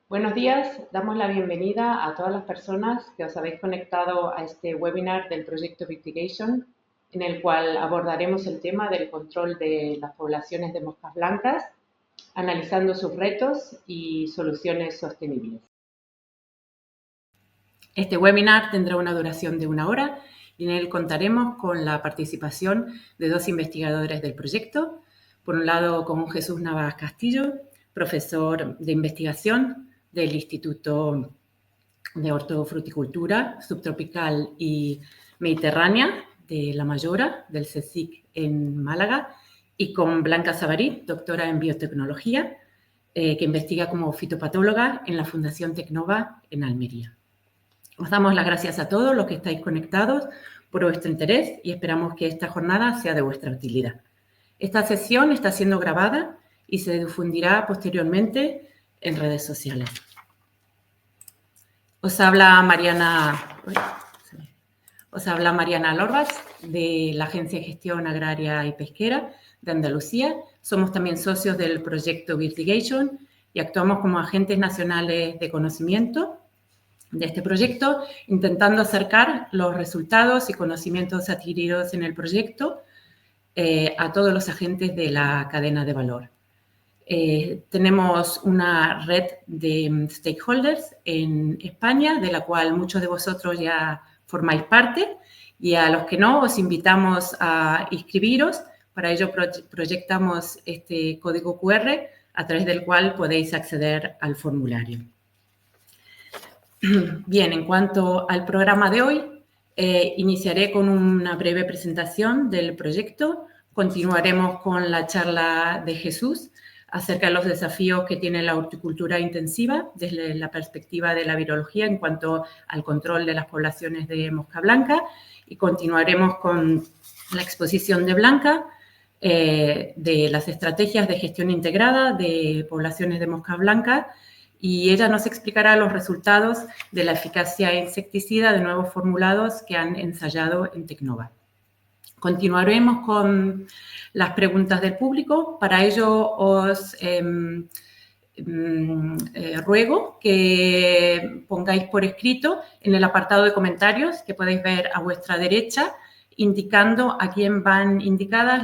Buenos días, damos la bienvenida a todas las personas que os habéis conectado a este webinar del proyecto Vitigation, en el cual abordaremos el tema del control de las poblaciones de moscas blancas, analizando sus retos y soluciones sostenibles. Este webinar tendrá una duración de 1 hora y en él contaremos con la participación de 2 investigadores del proyecto. Por un lado, con Jesús Navas Castillo, profesor de investigación del Instituto de Hortofruticultura Subtropical y Mediterránea de La Mayora, del CSIC en Málaga, y con Blanca Sabarí, doctora en biotecnología, que investiga como fitopatóloga en la Fundación Tecnova en Almería. Os damos las gracias a todos los que estáis conectados por vuestro interés y esperamos que esta jornada sea de vuestra utilidad. Esta sesión está siendo grabada y se difundirá posteriormente en redes sociales. Os habla Mariana Lorbas, de la Agencia de Gestión Agraria y Pesquera de Andalucía. Somos también socios del proyecto Vitigation y actuamos como agentes nacionales de conocimiento de este proyecto, intentando acercar los resultados y conocimientos adquiridos en el proyecto a todos los agentes de la cadena de valor. Tenemos una red de stakeholders en España, de la cual muchos de vosotros ya formáis parte, y a los que no, os invitamos a inscribiros. Para ello proyectamos este código QR a través del cual podéis acceder al formulario. Bien, en cuanto al programa de hoy, iniciaré con una breve presentación del proyecto. Continuaremos con la charla de Jesús acerca de los desafíos que tiene la horticultura intensiva desde la perspectiva de la virología en cuanto al control de las poblaciones de mosca blanca, y continuaremos con la exposición de Blanca de las estrategias de gestión integrada de poblaciones de mosca blanca, y ella nos explicará los resultados de la eficacia insecticida de nuevos formulados que han ensayado en Tecnova. Continuaremos con las preguntas del público. Para ello os ruego que pongáis por escrito en el apartado de comentarios que podéis ver a vuestra derecha, indicando a quién van indicadas,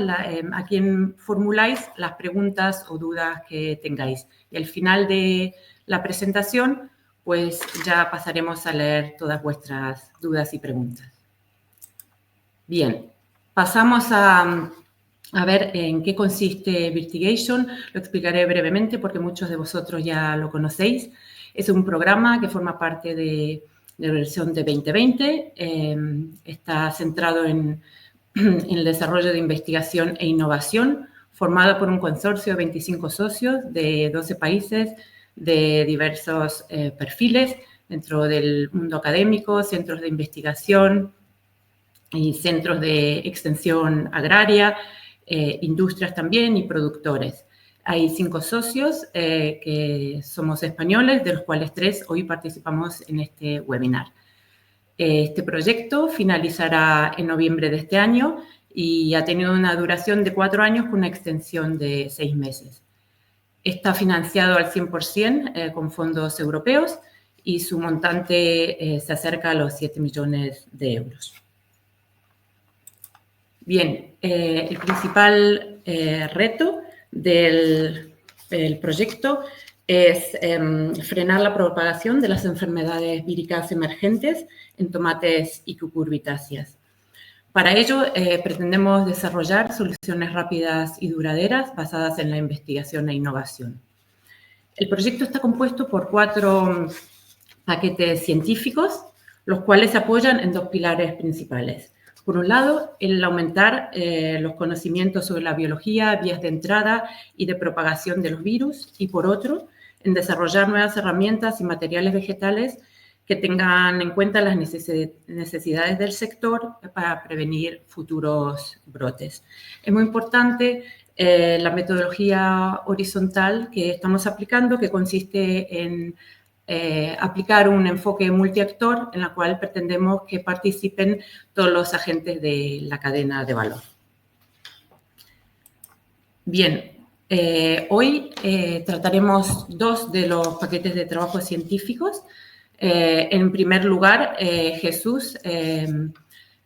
a quién formuláis las preguntas o dudas que tengáis. Y al final de la presentación, pues ya pasaremos a leer todas vuestras dudas y preguntas. Bien, pasamos a ver en qué consiste Vitigation. Lo explicaré brevemente porque muchos de vosotros ya lo conocéis. Es un programa que forma parte de la versión de 2020. Está centrado en el desarrollo de investigación e innovación, formado por un consorcio de 25 socios de 12 países de diversos perfiles dentro del mundo académico, centros de investigación y centros de extensión agraria, industrias también y productores. Hay 5 socios que somos españoles, de los cuales 3 hoy participamos en este webinar. Este proyecto finalizará en noviembre de este año y ha tenido una duración de 4 años con una extensión de 6 meses. Está financiado al 100% con fondos europeos y su montante se acerca a los 7 millones de euros. Bien, el principal reto del proyecto es frenar la propagación de las enfermedades víricas emergentes en tomates y cucurbitáceas. Para ello, pretendemos desarrollar soluciones rápidas y duraderas basadas en la investigación e innovación. El proyecto está compuesto por 4 paquetes científicos, los cuales se apoyan en 2 pilares principales. Por un lado, el aumentar los conocimientos sobre la biología, vías de entrada y de propagación de los virus, y por otro, en desarrollar nuevas herramientas y materiales vegetales que tengan en cuenta las necesidades del sector para prevenir futuros brotes. Es muy importante la metodología horizontal que estamos aplicando, que consiste en aplicar un enfoque multiactor en la cual pretendemos que participen todos los agentes de la cadena de valor. Bien, Hoy trataremos dos de los paquetes de trabajo científicos. En primer lugar, Jesús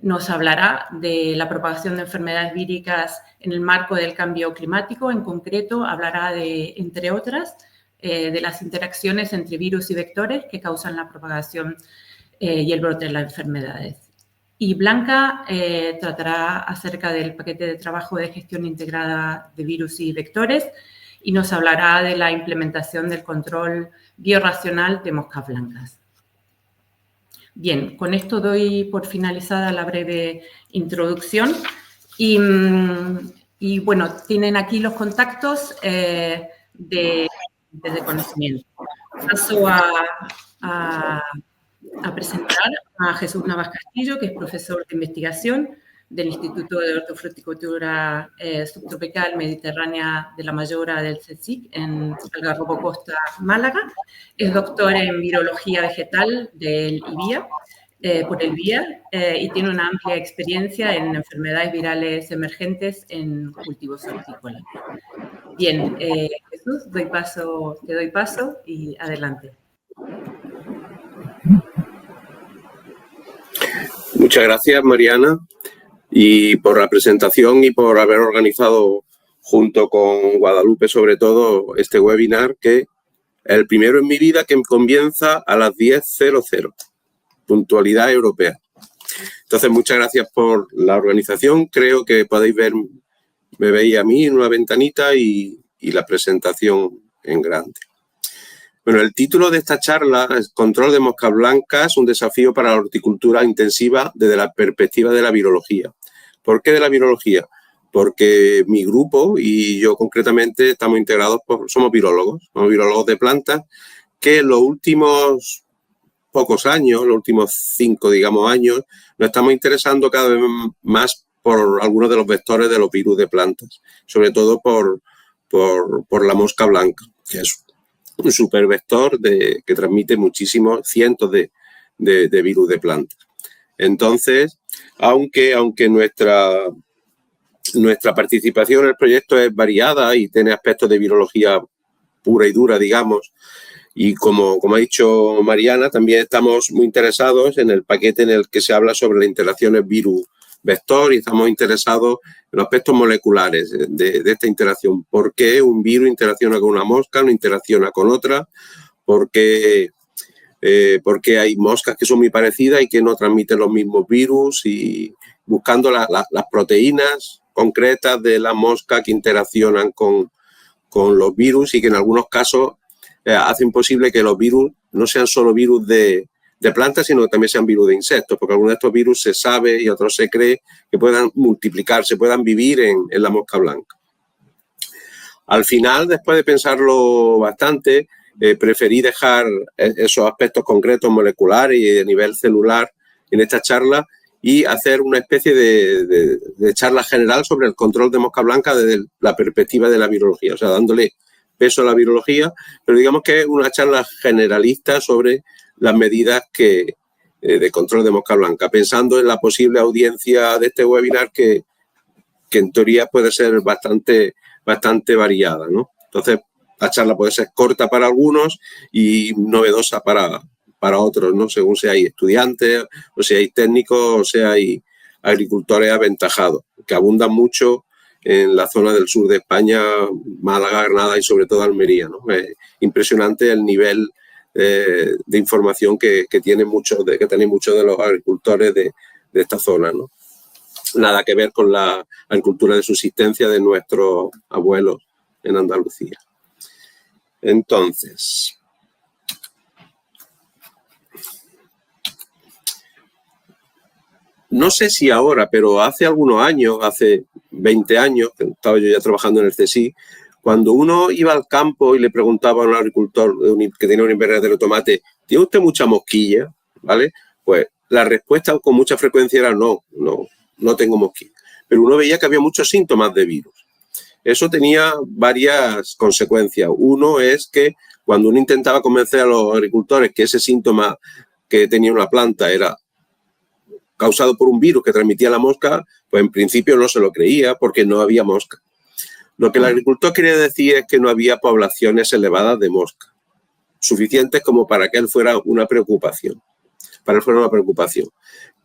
nos hablará de la propagación de enfermedades víricas en el marco del cambio climático. En concreto, hablará de, entre otras, de las interacciones entre virus y vectores que causan la propagación y el brote de las enfermedades. Y Blanca tratará acerca del paquete de trabajo de gestión integrada de virus y vectores y nos hablará de la implementación del control biorracional de moscas blancas. Bien, con esto doy por finalizada la breve introducción y bueno, tienen aquí los contactos de conocimiento. Paso a presentar a Jesús Navas Castillo, que es profesor de investigación del Instituto de Hortofruticultura Subtropical Mediterránea de la Mayora del CSIC en Algarrobo Costa, Málaga. Es doctor en virología vegetal del IBIA, por el BIA, y tiene una amplia experiencia en enfermedades virales emergentes en cultivos hortícolas. Bien, Jesús, te doy paso y adelante. Muchas gracias, Mariana, y por la presentación y por haber organizado junto con Guadalupe, sobre todo, este webinar, que es el primero en mi vida que comienza a las 10:00, puntualidad europea. Entonces, muchas gracias por la organización. Creo que podéis ver, me veis a mí en una ventanita y la presentación en grande. Bueno, el título de esta charla es Control de moscas blancas, un desafío para la horticultura intensiva desde la perspectiva de la virología. ¿Por qué de la virología? Porque mi grupo y yo concretamente estamos integrados somos virólogos de plantas que en los últimos pocos años, los últimos 5, digamos, años, nos estamos interesando cada vez más por algunos de los vectores de los virus de plantas, sobre todo por la mosca blanca, que es un supervector que transmite muchísimos cientos de virus de plantas. Entonces, aunque nuestra participación en el proyecto es variada y tiene aspectos de virología pura y dura, digamos, y como ha dicho Mariana, también estamos muy interesados en el paquete en el que se habla sobre las interacciones virus-vector y estamos interesados en los aspectos moleculares de esta interacción. ¿Por qué un virus interacciona con una mosca, no interacciona con otra? ¿Por qué hay moscas que son muy parecidas y que no transmiten los mismos virus? Y buscando las proteínas concretas de la mosca que interaccionan con los virus y que en algunos casos hacen posible que los virus no sean solo virus de plantas, sino que también sean virus de insectos, porque algunos de estos virus se sabe y otros se cree que puedan multiplicarse, puedan vivir en la mosca blanca. Al final, después de pensarlo bastante, preferí dejar esos aspectos concretos moleculares y de nivel celular en esta charla y hacer una especie de charla general sobre el control de mosca blanca desde la perspectiva de la virología, o sea, dándole peso a la virología, pero digamos que es una charla generalista sobre las medidas de control de mosca blanca, pensando en la posible audiencia de este webinar que en teoría puede ser bastante variada, ¿no? Entonces, la charla puede ser corta para algunos y novedosa para otros, ¿no? Según seáis estudiantes, o seáis técnicos, o seáis agricultores aventajados, que abundan mucho en la zona del sur de España, Málaga, Granada y sobre todo Almería, ¿no? Es impresionante el nivel de información que tenéis muchos de los agricultores de esta zona, ¿no? Nada que ver con la agricultura de subsistencia de nuestros abuelos en Andalucía. Entonces, no sé si ahora, pero hace algunos años, hace 20 años, que estaba yo ya trabajando en el CSIC, cuando uno iba al campo y le preguntaba a un agricultor que tenía un invernadero de tomate, ¿tiene usted mucha mosquilla? ¿Vale? Pues la respuesta con mucha frecuencia era no tengo mosquilla. Pero uno veía que había muchos síntomas de virus. Eso tenía varias consecuencias. Uno es que cuando uno intentaba convencer a los agricultores que ese síntoma que tenía una planta era causado por un virus que transmitía la mosca, pues en principio no se lo creía porque no había mosca. Lo que el agricultor quería decir es que no había poblaciones elevadas de mosca, suficientes como para que él fuera una preocupación.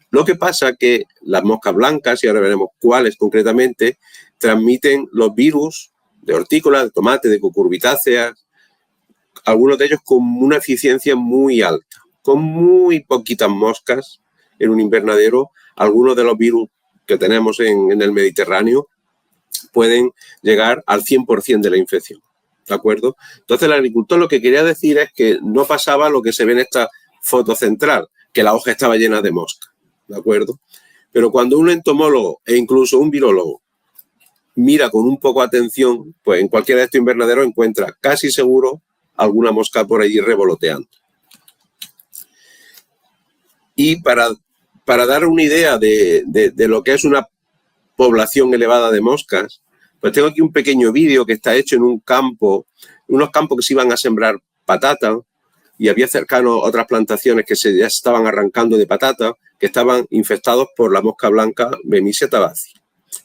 Lo que pasa es que las moscas blancas, y ahora veremos cuáles concretamente, transmiten los virus de hortícolas, de tomate, de cucurbitáceas, algunos de ellos con una eficiencia muy alta. Con muy poquitas moscas en un invernadero, algunos de los virus que tenemos en el Mediterráneo pueden llegar al 100% de la infección, ¿de acuerdo? Entonces el agricultor lo que quería decir es que no pasaba lo que se ve en esta foto central, que la hoja estaba llena de mosca, ¿de acuerdo? Pero cuando un entomólogo e incluso un virólogo mira con un poco de atención, pues en cualquiera de estos invernaderos encuentra casi seguro alguna mosca por allí revoloteando. Y para dar una idea de lo que es una población elevada de moscas, pues tengo aquí un pequeño vídeo que está hecho en un campo, unos campos que se iban a sembrar patata, y había cercano otras plantaciones que ya estaban arrancando de patata, que estaban infectados por la mosca blanca Bemisia tabaci.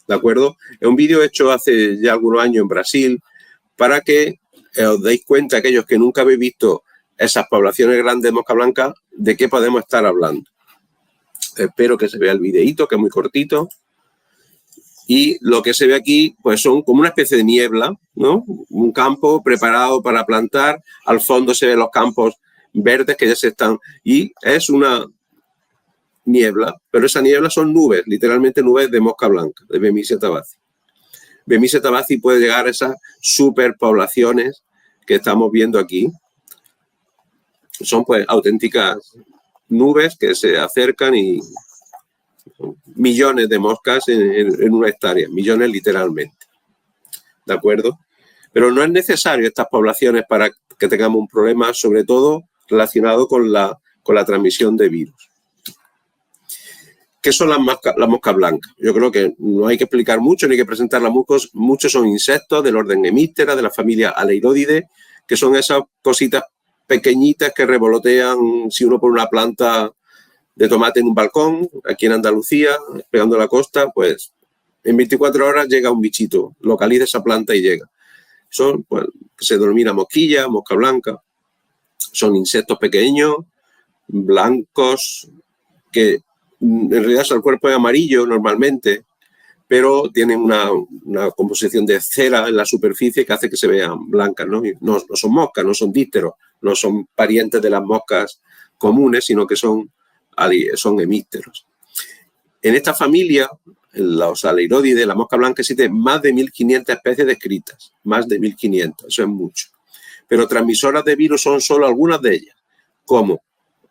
¿De acuerdo? Es un vídeo hecho hace ya algunos años en Brasil para que os deis cuenta, aquellos que nunca habéis visto esas poblaciones grandes de mosca blanca, de qué podemos estar hablando. Espero que se vea el videíto, que es muy cortito. Y lo que se ve aquí, pues son como una especie de niebla, ¿no? Un campo preparado para plantar. Al fondo se ven los campos verdes que ya se están... Y es una niebla, pero esa niebla son nubes, literalmente nubes de mosca blanca, de Bemisia tabaci. Bemisia tabaci puede llegar a esas superpoblaciones que estamos viendo aquí. Son pues auténticas nubes que se acercan y millones de moscas en una hectárea, millones literalmente. ¿De acuerdo? Pero no es necesario estas poblaciones para que tengamos un problema, sobre todo relacionado con la transmisión de virus. ¿Qué son las moscas blancas? Yo creo que no hay que explicar mucho, ni hay que presentarlas mucho. Muchos son insectos del orden Hemiptera, de la familia Aleirodidae, que son esas cositas pequeñitas que revolotean si uno pone una planta de tomate en un balcón, aquí en Andalucía, pegando la costa, pues en 24 horas llega un bichito, localiza esa planta y llega. Son, pues, se denomina mosquilla, mosca blanca. Son insectos pequeños, blancos, que en realidad el cuerpo es amarillo normalmente, pero tienen una composición de cera en la superficie que hace que se vean blancas, ¿no? No son moscas, no son dípteros, no son parientes de las moscas comunes, sino que son hemípteros. En esta familia, los Aleirodidae, la mosca blanca, existen más de 1.500 especies descritas, más de 1.500, eso es mucho. Pero transmisoras de virus son solo algunas de ellas, como,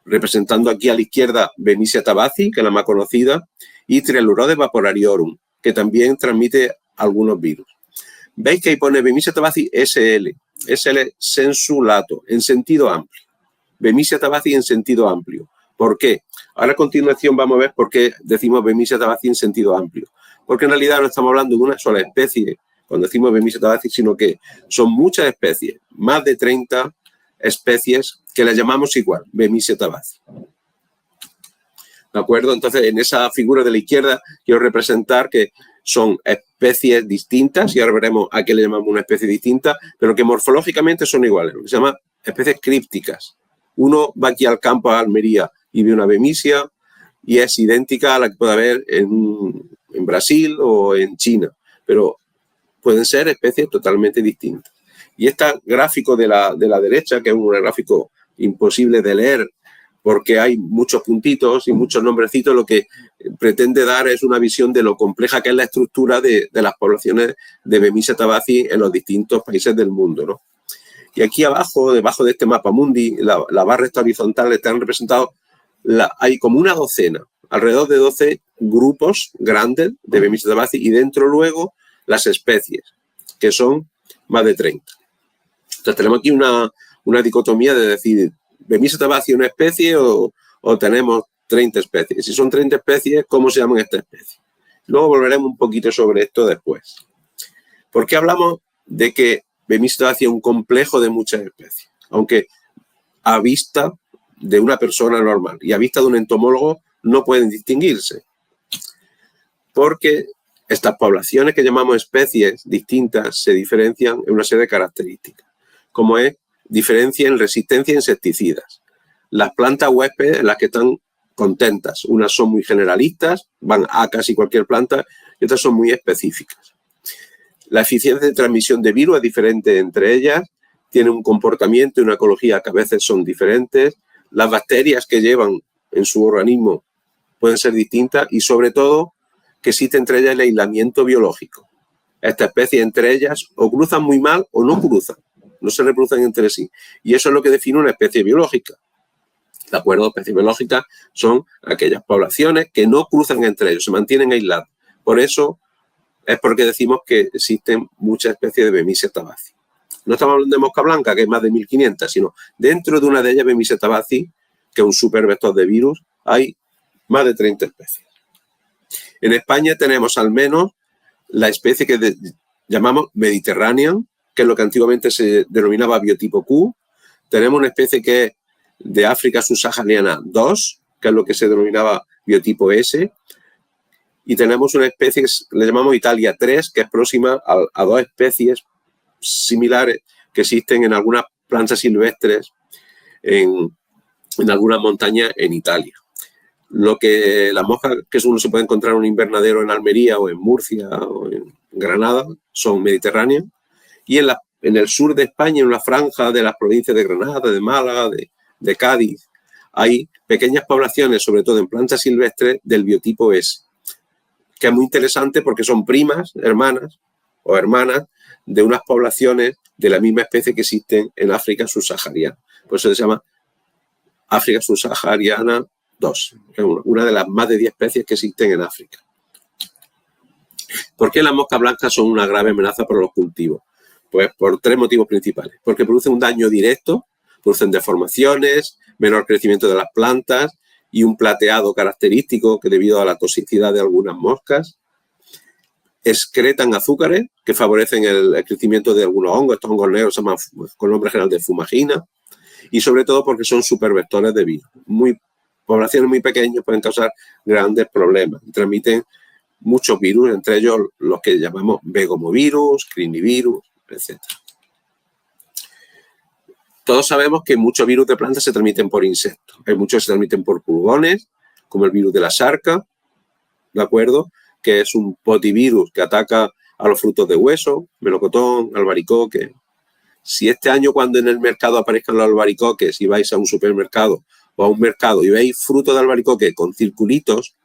representando aquí a la izquierda, Bemisia tabaci, que es la más conocida, y Trialurodes vaporariorum, que también transmite algunos virus. Veis que ahí pone Bemisia tabaci SL sensu lato, en sentido amplio. Bemisia tabaci en sentido amplio. ¿Por qué? Ahora a continuación vamos a ver por qué decimos Bemisia tabaci en sentido amplio. Porque en realidad no estamos hablando de una sola especie cuando decimos Bemisia tabaci, sino que son muchas especies, más de 30 especies que las llamamos igual, Bemisia tabaci. ¿De acuerdo? Entonces, en esa figura de la izquierda quiero representar que son especies distintas, y ahora veremos a qué le llamamos una especie distinta, pero que morfológicamente son iguales, lo que se llama especies crípticas. Uno va aquí al campo a Almería y ve una Bemisia y es idéntica a la que puede haber en Brasil o en China, pero pueden ser especies totalmente distintas. Y este gráfico de la derecha, que es un gráfico imposible de leer porque hay muchos puntitos y muchos nombrecitos, lo que pretende dar es una visión de lo compleja que es la estructura de las poblaciones de Bemisia tabaci en los distintos países del mundo, ¿no? Y aquí abajo, debajo de este mapa mundi, la barra esta horizontal, están representados, hay como una docena, alrededor de 12 grupos grandes de Bemisia tabaci, y dentro luego las especies, que son más de 30. Entonces tenemos aquí una dicotomía de decir, ¿Bemisia tabaci es una especie o tenemos 30 especies? Si son 30 especies, ¿cómo se llaman estas especies? Luego volveremos un poquito sobre esto después. ¿Por qué hablamos de que Bemisia tabaci es un complejo de muchas especies? Aunque a vista de una persona normal y a vista de un entomólogo no pueden distinguirse. Porque Estas poblaciones que llamamos especies distintas se diferencian en una serie de características, como es diferencia en resistencia a insecticidas. Las plantas huéspedes, las que están contentas, unas son muy generalistas, van a casi cualquier planta, y otras son muy específicas. La eficiencia de transmisión de virus es diferente entre ellas, tienen un comportamiento y una ecología que a veces son diferentes, las bacterias que llevan en su organismo pueden ser distintas y sobre todo que existe entre ellas el aislamiento biológico. Estas especies entre ellas o cruzan muy mal o no cruzan, no se reproducen entre sí. Y eso es lo que define una especie biológica. ¿De acuerdo? Especies biológicas son aquellas poblaciones que no cruzan entre ellos, se mantienen aisladas. Por eso es porque decimos que existen muchas especies de Bemisia tabaci. No estamos hablando de mosca blanca, que es más de 1500, sino dentro de una de ellas, Bemisia tabaci, que es un supervector de virus, hay más de 30 especies. En España tenemos al menos la especie que llamamos Mediterranean, que es lo que antiguamente se denominaba biotipo Q. Tenemos una especie que es de África subsahariana 2, que es lo que se denominaba biotipo S. Y tenemos una especie que le llamamos Italia 3, que es próxima a dos especies similares que existen en algunas plantas silvestres en algunas montañas en Italia. Lo que las moscas que uno se puede encontrar en un invernadero en Almería o en Murcia o en Granada son mediterráneas, y en el sur de España, en una franja de las provincias de Granada, de Málaga, de Cádiz, hay pequeñas poblaciones, sobre todo en plantas silvestres, del biotipo S, que es muy interesante porque son primas, hermanas o hermanas de unas poblaciones de la misma especie que existen en África subsahariana. Por eso se llama África subsahariana 2, que es una de las más de 10 especies que existen en África. ¿Por qué las moscas blancas son una grave amenaza para los cultivos? Pues por 3 motivos principales. Porque producen un daño directo, producen deformaciones, menor crecimiento de las plantas y un plateado característico que debido a la toxicidad de algunas moscas. Excretan azúcares que favorecen el crecimiento de algunos hongos. Estos hongos negros se llaman con nombre general de fumagina. Y sobre todo porque son supervectores de virus. Poblaciones muy pequeñas pueden causar grandes problemas. Transmiten muchos virus, entre ellos los que llamamos vegomovirus, crinivirus, etc. Todos sabemos que muchos virus de plantas se transmiten por insectos. Hay muchos que se transmiten por pulgones, como el virus de la sarca, ¿de acuerdo? Que es un potivirus que ataca a los frutos de hueso, melocotón, albaricoque. Si este año, cuando en el mercado aparezcan los albaricoques y vais a un supermercado o a un mercado y veis fruto de albaricoque con circulitos,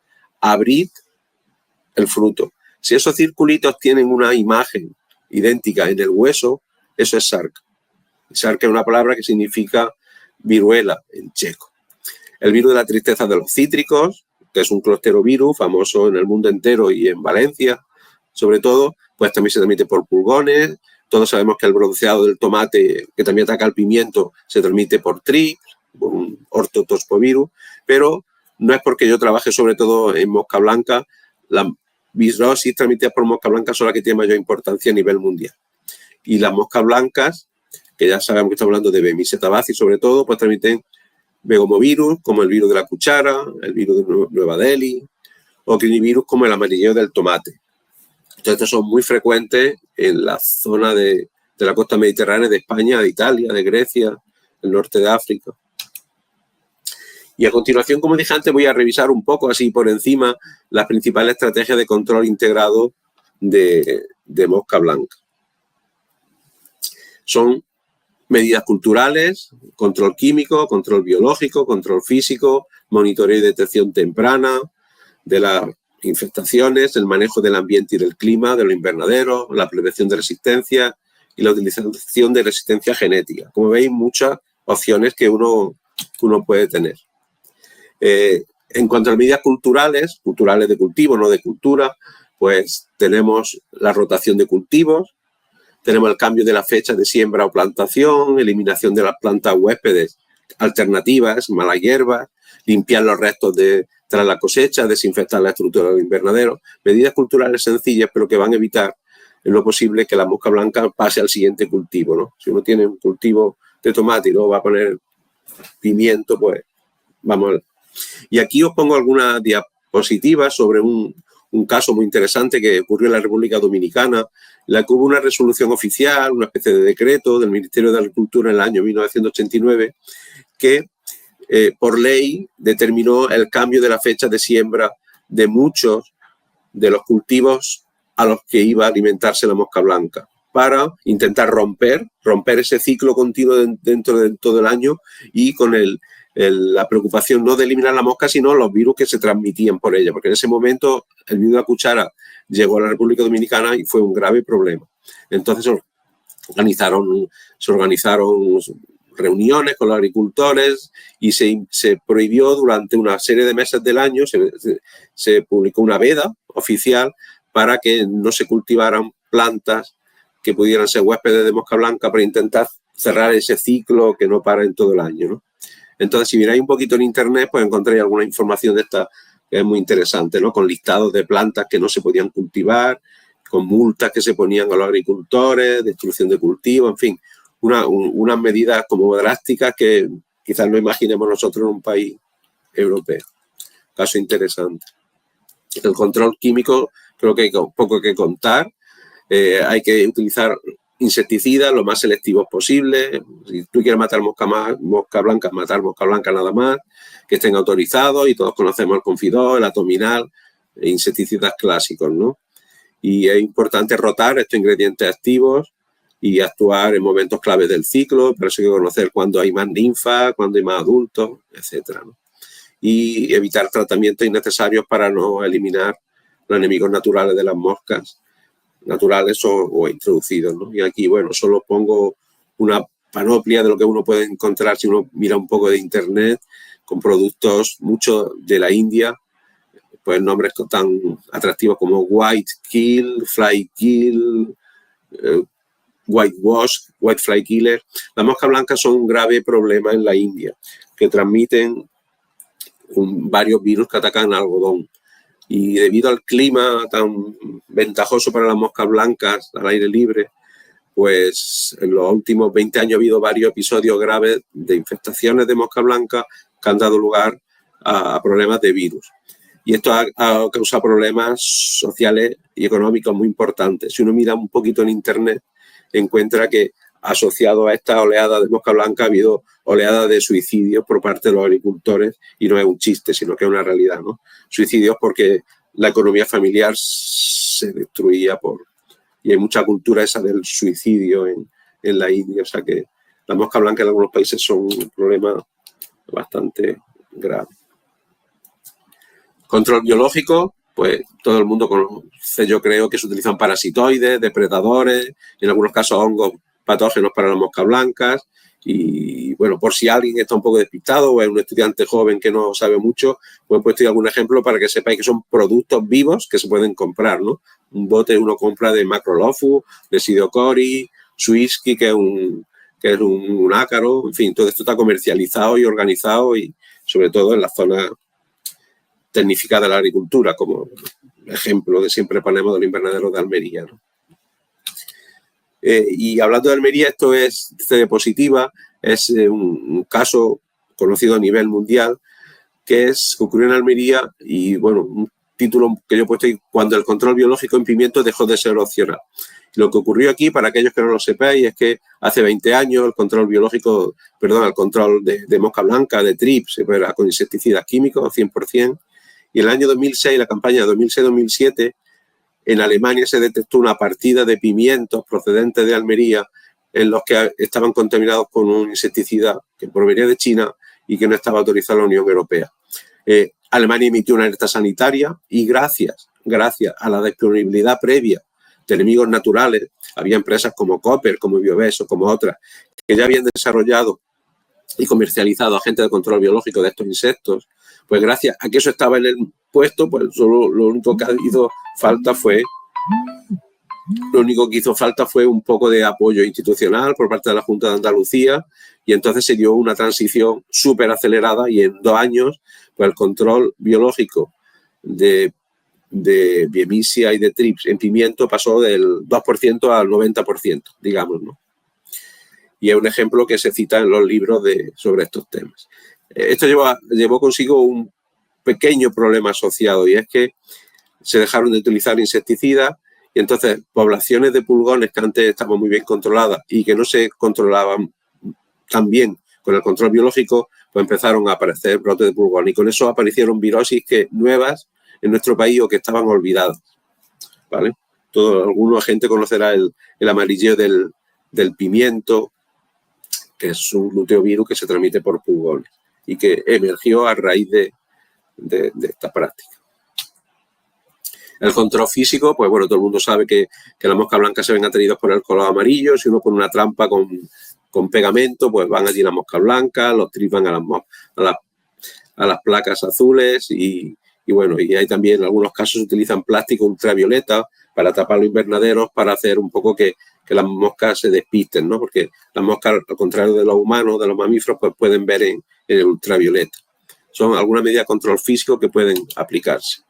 abrid el fruto. Si esos circulitos tienen una imagen idéntica en el hueso, eso es sarca. Sarca es una palabra que significa viruela en checo. El virus de la tristeza de los cítricos, que es un closterovirus famoso en el mundo entero y en Valencia, sobre todo, pues también se transmite por pulgones. Todos sabemos que el bronceado del tomate, que también ataca al pimiento, se transmite por Trix, por un ortotospovirus, pero no es porque yo trabaje sobre todo en mosca blanca. Las virosis transmitidas por mosca blanca son las que tienen mayor importancia a nivel mundial. Y las moscas blancas, que ya sabemos que estamos hablando de Bemisia tabaci sobre todo, pues transmiten vegomovirus, como el virus de la cuchara, el virus de Nueva Delhi, o crinivirus como el amarilleo del tomate. Entonces, estos son muy frecuentes en la zona de la costa mediterránea de España, de Italia, de Grecia, el norte de África. Y a continuación, como dije antes, voy a revisar un poco así por encima las principales estrategias de control integrado de mosca blanca. Son medidas culturales, control químico, control biológico, control físico, monitoreo y detección temprana de las infestaciones, el manejo del ambiente y del clima, de los invernaderos, la prevención de resistencia y la utilización de resistencia genética. Como veis, muchas opciones que uno puede tener. En cuanto a medidas culturales de cultivo, no de cultura, pues tenemos la rotación de cultivos, tenemos el cambio de la fecha de siembra o plantación, eliminación de las plantas huéspedes alternativas, malas hierbas, limpiar los restos tras la cosecha, desinfectar la estructura del invernadero. Medidas culturales sencillas, pero que van a evitar en lo posible que la mosca blanca pase al siguiente cultivo, ¿no? Si uno tiene un cultivo de tomate y luego va a poner pimiento, pues vamos a ver. Y aquí os pongo algunas diapositivas sobre un un caso muy interesante que ocurrió en la República Dominicana, en la que hubo una resolución oficial, una especie de decreto del Ministerio de Agricultura en el año 1989, que por ley determinó el cambio de la fecha de siembra de muchos de los cultivos a los que iba a alimentarse la mosca blanca, para intentar romper ese ciclo continuo dentro de todo el año y con la preocupación no de eliminar la mosca, sino los virus que se transmitían por ella, porque en ese momento el virus de la cuchara llegó a la República Dominicana y fue un grave problema. Entonces se organizaron reuniones con los agricultores y se prohibió durante una serie de meses del año, se publicó una veda oficial para que no se cultivaran plantas que pudieran ser huéspedes de mosca blanca para intentar cerrar ese ciclo que no para en todo el año, ¿no? Entonces, si miráis un poquito en internet, pues encontráis alguna información de esta que es muy interesante, ¿no? Con listados de plantas que no se podían cultivar, con multas que se ponían a los agricultores, destrucción de cultivos, en fin, unas medidas como drásticas que quizás no imaginemos nosotros en un país europeo. Caso interesante. El control químico, creo que hay poco que contar. Hay que utilizar insecticidas lo más selectivos posible. Si tú quieres matar mosca blanca, matar mosca blanca nada más, que estén autorizados, y todos conocemos el Confidol, el Atominal, insecticidas clásicos, ¿no? Y es importante rotar estos ingredientes activos y actuar en momentos claves del ciclo. Por eso hay que conocer cuándo hay más ninfas, cuándo hay más adultos, etcétera, ¿no? Y evitar tratamientos innecesarios para no eliminar los enemigos naturales de las moscas, naturales o introducidos, ¿no? Y aquí, bueno, solo pongo una panoplia de lo que uno puede encontrar si uno mira un poco de internet, con productos mucho de la India, pues nombres tan atractivos como White Kill, Fly Kill, White Wash, White Fly Killer. Las moscas blancas son un grave problema en la India, que transmiten varios virus que atacan al algodón. Y debido al clima tan ventajoso para las moscas blancas al aire libre, pues en los últimos 20 años ha habido varios episodios graves de infestaciones de mosca blanca que han dado lugar a problemas de virus. Y esto ha causado problemas sociales y económicos muy importantes. Si uno mira un poquito en internet, encuentra que asociado a esta oleada de mosca blanca ha habido oleadas de suicidios por parte de los agricultores, y no es un chiste, sino que es una realidad, ¿no? Suicidios porque la economía familiar se destruía y hay mucha cultura esa del suicidio en la India, o sea que la mosca blanca en algunos países son un problema bastante grave. Control biológico, pues todo el mundo conoce, yo creo, que se utilizan parasitoides, depredadores, en algunos casos hongos patógenos para las moscas blancas. Y bueno, por si alguien está un poco despistado o es un estudiante joven que no sabe mucho, pues he puesto algún ejemplo para que sepáis que son productos vivos que se pueden comprar, ¿no? Un bote uno compra de Macrolopus, de Psidiocori, Swirsky, que es un ácaro, en fin, todo esto está comercializado y organizado, y sobre todo en la zona tecnificada de la agricultura, como ejemplo que siempre ponemos del invernadero de Almería, ¿no? Y hablando de Almería, esto es CD-positiva, es un caso conocido a nivel mundial, que ocurrió en Almería, y bueno, un título que yo he puesto ahí: cuando el control biológico en pimientos dejó de ser opcional. Lo que ocurrió aquí, para aquellos que no lo sepáis, es que hace 20 años el control de mosca blanca, de trips, era con insecticidas químicos 100%, y en el año 2006, la campaña 2006-2007, en Alemania se detectó una partida de pimientos procedentes de Almería en los que estaban contaminados con un insecticida que provenía de China y que no estaba autorizado en la Unión Europea. Alemania emitió una alerta sanitaria, y gracias a la disponibilidad previa de enemigos naturales, había empresas como Cooper, como Biobeso, como otras, que ya habían desarrollado y comercializado agentes de control biológico de estos insectos. Pues gracias a que eso estaba en el puesto, pues solo lo único que hizo falta fue un poco de apoyo institucional por parte de la Junta de Andalucía, y entonces se dio una transición súper acelerada, y en 2 años pues el control biológico de biemisia y de trips en pimiento pasó del 2% al 90%, digamos, ¿no? Y es un ejemplo que se cita en los libros sobre estos temas. Esto llevó consigo un pequeño problema asociado, y es que se dejaron de utilizar insecticidas y entonces poblaciones de pulgones que antes estaban muy bien controladas y que no se controlaban tan bien con el control biológico, pues empezaron a aparecer brotes de pulgones y con eso aparecieron virosis nuevas en nuestro país o que estaban olvidadas, ¿vale? Alguna gente conocerá el amarilleo del pimiento, que es un luteovirus que se transmite por pulgones y que emergió a raíz de esta práctica. El control físico, pues bueno, todo el mundo sabe que las moscas blancas se ven atraídas por el color amarillo. Si uno pone una trampa con pegamento, pues van allí las moscas blancas, los tripan a las placas azules y bueno, y hay también en algunos casos se utilizan plástico ultravioleta para tapar los invernaderos para hacer un poco que las moscas se despisten, ¿no? Porque las moscas, al contrario de los humanos, de los mamíferos, pues pueden ver en el ultravioleta. Son algunas medidas de control físico que pueden aplicarse.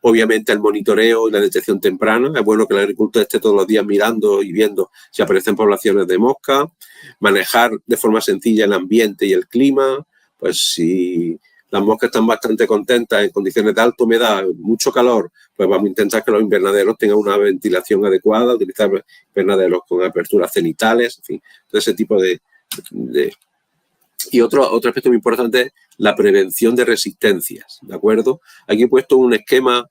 Obviamente el monitoreo y la detección temprana. Es bueno que el agricultor esté todos los días mirando y viendo si aparecen poblaciones de mosca. Manejar de forma sencilla el ambiente y el clima. Pues si las moscas están bastante contentas en condiciones de alta humedad, mucho calor, pues vamos a intentar que los invernaderos tengan una ventilación adecuada, utilizar invernaderos con aperturas cenitales, en fin, todo ese tipo de... Y otro aspecto muy importante es la prevención de resistencias, ¿de acuerdo? Aquí he puesto un esquema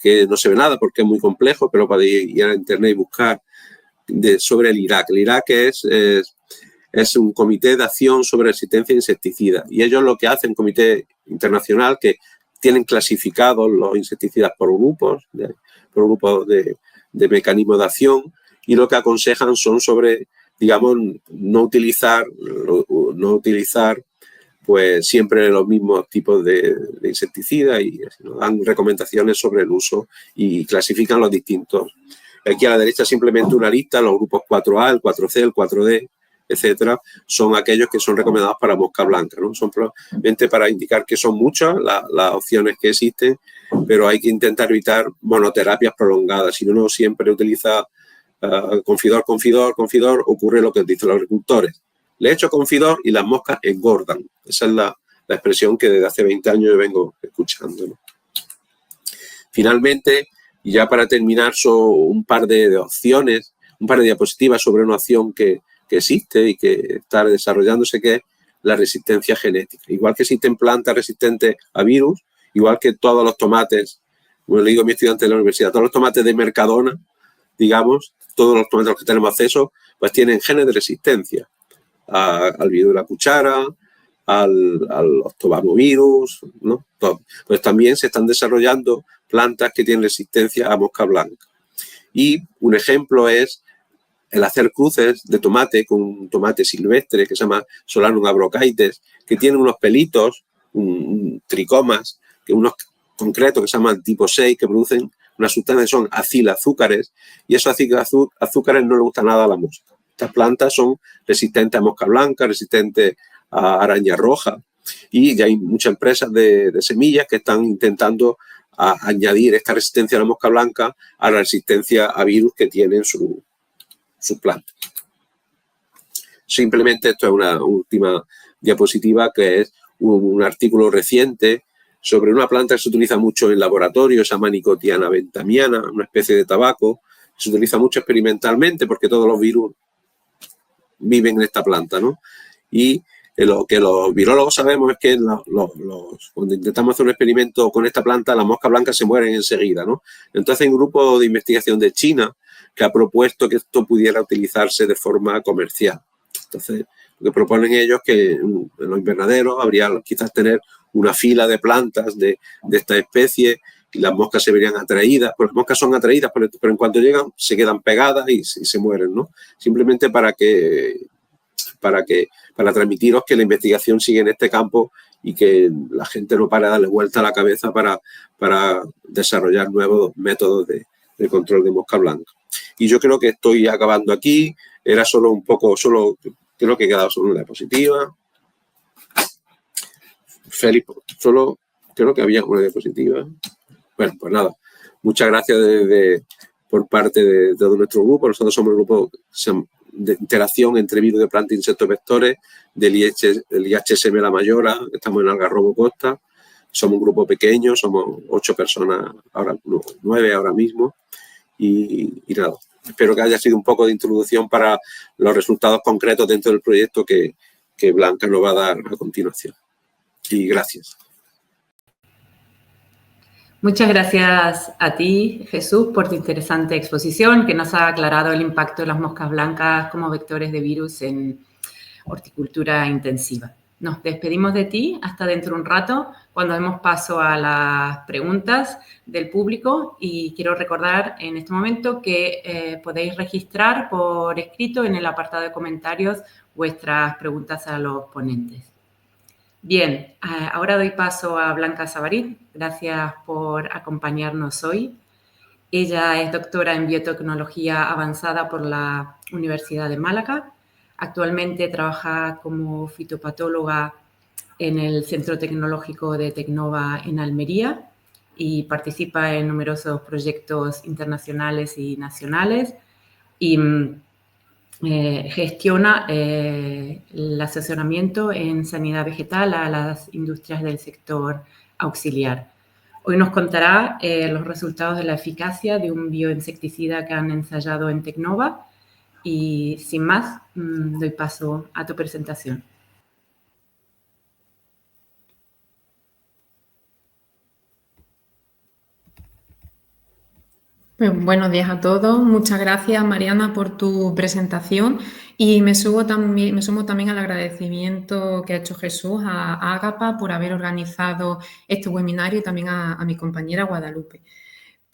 que no se ve nada porque es muy complejo, pero podéis ir a internet y buscar sobre el IRAC. El IRAC es un comité de acción sobre resistencia a insecticidas y ellos lo que hacen, un comité internacional que tienen clasificados los insecticidas por grupos de mecanismos de acción y lo que aconsejan son sobre, digamos, no utilizar pues siempre los mismos tipos de insecticidas y dan recomendaciones sobre el uso y clasifican los distintos. Aquí a la derecha simplemente una lista, los grupos 4A, el 4C, el 4D, etcétera, son aquellos que son recomendados para mosca blanca, ¿no? Son probablemente para indicar que son muchas las opciones que existen, pero hay que intentar evitar monoterapias prolongadas. Si uno siempre utiliza confidor, ocurre lo que dicen los agricultores. Le echo confidor y las moscas engordan. Esa es la expresión que desde hace 20 años yo vengo escuchando, ¿no? Finalmente, y ya para terminar, son un par de opciones, un par de diapositivas sobre una opción que existe y que está desarrollándose, que es la resistencia genética. Igual que existen plantas resistentes a virus, igual que todos los tomates, como le digo a mi estudiante de la universidad, todos los tomates de Mercadona, digamos, todos los tomates a los que tenemos acceso, pues tienen genes de resistencia al virus de la cuchara, a los tobanovirus, ¿no? Todo. Pues también se están desarrollando plantas que tienen resistencia a mosca blanca. Y un ejemplo es el hacer cruces de tomate con un tomate silvestre que se llama Solanum abrochaites, que tiene unos pelitos, tricomas, que unos concretos que se llaman tipo 6, que producen unas sustancias que son acilazúcares, y esos acilazúcares no le gustan nada a la mosca. Estas plantas son resistentes a mosca blanca, resistentes a araña roja, y ya hay muchas empresas de semillas que están intentando añadir esta resistencia a la mosca blanca a la resistencia a virus que tienen sus plantas. Simplemente esto es una última diapositiva que es un artículo reciente sobre una planta que se utiliza mucho en laboratorio, se llama Nicotiana bentamiana, una especie de tabaco, se utiliza mucho experimentalmente porque todos los virus viven en esta planta, ¿no? Y lo que los virólogos sabemos es que cuando intentamos hacer un experimento con esta planta, las moscas blancas se mueren enseguida, ¿no? Entonces hay un grupo de investigación de China que ha propuesto que esto pudiera utilizarse de forma comercial. Entonces, lo que proponen ellos es que en los invernaderos habría quizás tener una fila de plantas de esta especie y las moscas se verían atraídas, porque las moscas son atraídas, pero en cuanto llegan se quedan pegadas y se mueren, ¿no? Simplemente para transmitiros que la investigación sigue en este campo y que la gente no para de darle vuelta a la cabeza para desarrollar nuevos métodos de control de mosca blanca. Y yo creo que estoy acabando aquí. Era solo creo que he quedado solo una diapositiva. Félix, solo creo que había una diapositiva. Bueno, pues nada. Muchas gracias por parte de todo nuestro grupo. Nosotros somos el grupo de interacción entre virus de plantas e insectos vectores del IHSM La Mayora. Estamos en Algarrobo Costa. somos un grupo pequeño, somos 8 personas, 9 ahora mismo, y nada. Espero que haya sido un poco de introducción para los resultados concretos dentro del proyecto que Blanca nos va a dar a continuación. Y gracias. Muchas gracias a ti, Jesús, por tu interesante exposición que nos ha aclarado el impacto de las moscas blancas como vectores de virus en horticultura intensiva. Nos despedimos de ti hasta dentro de un rato, cuando demos paso a las preguntas del público, y quiero recordar en este momento que podéis registrar por escrito en el apartado de comentarios vuestras preguntas a los ponentes. Bien, ahora doy paso a Blanca Sabarit. Gracias por acompañarnos hoy. Ella es doctora en biotecnología avanzada por la Universidad de Málaga. Actualmente trabaja como fitopatóloga en el Centro Tecnológico de Tecnova en Almería y participa en numerosos proyectos internacionales y nacionales, y gestiona el asesoramiento en sanidad vegetal a las industrias del sector auxiliar. Hoy nos contará los resultados de la eficacia de un bioinsecticida que han ensayado en Tecnova, y sin más, doy paso a tu presentación. Buenos días a todos. Muchas gracias, Mariana, por tu presentación, y me sumo también al agradecimiento que ha hecho Jesús a Ágapa por haber organizado este webinario, y también a mi compañera Guadalupe.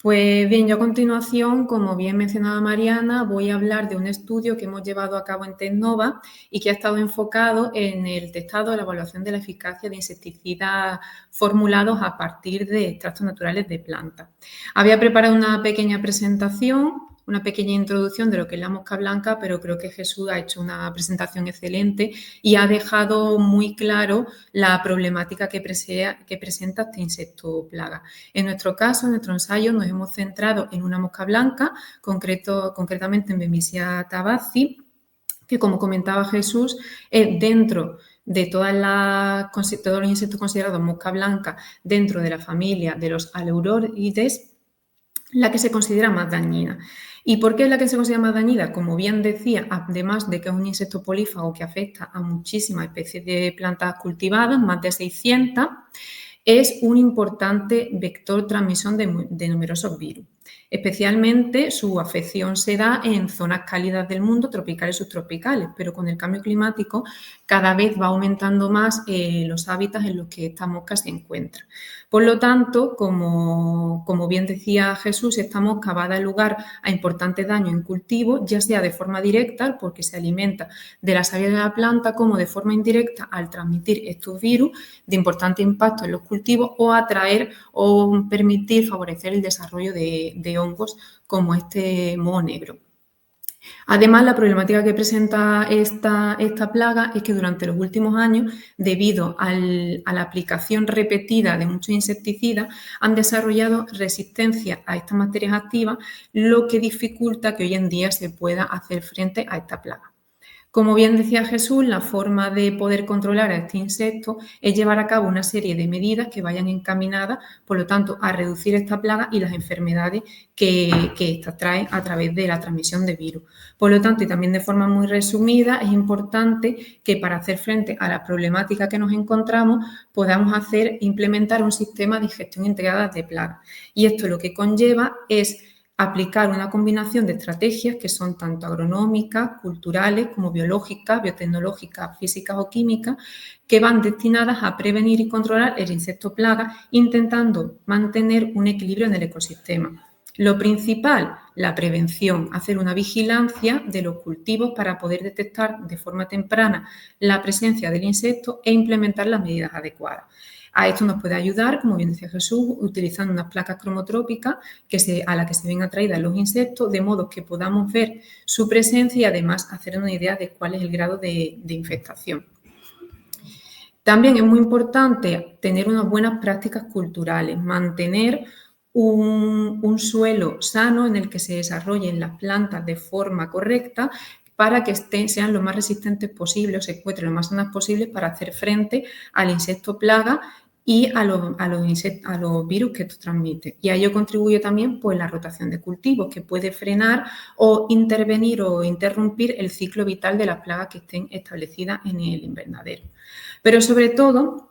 Pues bien, yo a continuación, como bien mencionaba Mariana, voy a hablar de un estudio que hemos llevado a cabo en Tecnova y que ha estado enfocado en el testado de la evaluación de la eficacia de insecticidas formulados a partir de extractos naturales de plantas. Había preparado una pequeña presentación, una pequeña introducción de lo que es la mosca blanca, pero creo que Jesús ha hecho una presentación excelente y ha dejado muy claro la problemática que presenta este insecto plaga. En nuestro caso, en nuestro ensayo, nos hemos centrado en una mosca blanca, concretamente en Bemisia tabaci, que, como comentaba Jesús, es dentro de todos los insectos considerados mosca blanca dentro de la familia de los aleurorides, la que se considera más dañina. ¿Y por qué es la que se considera más dañina? Como bien decía, además de que es un insecto polífago que afecta a muchísimas especies de plantas cultivadas, más de 600, es un importante vector transmisor de numerosos virus. Especialmente su afección se da en zonas cálidas del mundo, tropicales y subtropicales, pero con el cambio climático cada vez va aumentando más los hábitats en los que esta mosca se encuentra. Por lo tanto, como bien decía Jesús, esta mosca va a dar lugar a importantes daños en cultivos, ya sea de forma directa, porque se alimenta de la savia de la planta, como de forma indirecta al transmitir estos virus de importante impacto en los cultivos, o atraer o permitir favorecer el desarrollo de hongos como este moho negro. Además, la problemática que presenta esta plaga es que durante los últimos años, debido a la aplicación repetida de muchos insecticidas, han desarrollado resistencia a estas materias activas, lo que dificulta que hoy en día se pueda hacer frente a esta plaga. Como bien decía Jesús, la forma de poder controlar a este insecto es llevar a cabo una serie de medidas que vayan encaminadas, por lo tanto, a reducir esta plaga y las enfermedades que esta trae a través de la transmisión de virus. Por lo tanto, y también de forma muy resumida, es importante que para hacer frente a la problemática que nos encontramos podamos implementar un sistema de gestión integrada de plagas. Y esto lo que conlleva es aplicar una combinación de estrategias que son tanto agronómicas, culturales, como biológicas, biotecnológicas, físicas o químicas, que van destinadas a prevenir y controlar el insecto plaga, intentando mantener un equilibrio en el ecosistema. Lo principal, la prevención, hacer una vigilancia de los cultivos para poder detectar de forma temprana la presencia del insecto e implementar las medidas adecuadas. A esto nos puede ayudar, como bien decía Jesús, utilizando unas placas cromotrópicas a las que se ven atraídas los insectos, de modo que podamos ver su presencia y además hacer una idea de cuál es el grado de infectación. También es muy importante tener unas buenas prácticas culturales, mantener un suelo sano en el que se desarrollen las plantas de forma correcta, para que sean lo más resistentes posible o se encuentren lo más sanas posibles para hacer frente al insecto plaga y a los virus que esto transmite. Y a ello contribuye también pues, la rotación de cultivos, que puede frenar o intervenir o interrumpir el ciclo vital de las plagas que estén establecidas en el invernadero. Pero sobre todo,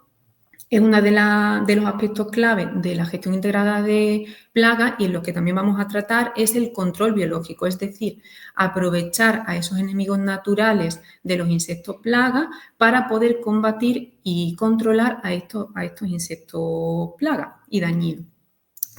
es uno de los aspectos clave de la gestión integrada de plagas, y en lo que también vamos a tratar es el control biológico, es decir, aprovechar a esos enemigos naturales de los insectos plagas para poder combatir y controlar a estos insectos plagas y dañinos.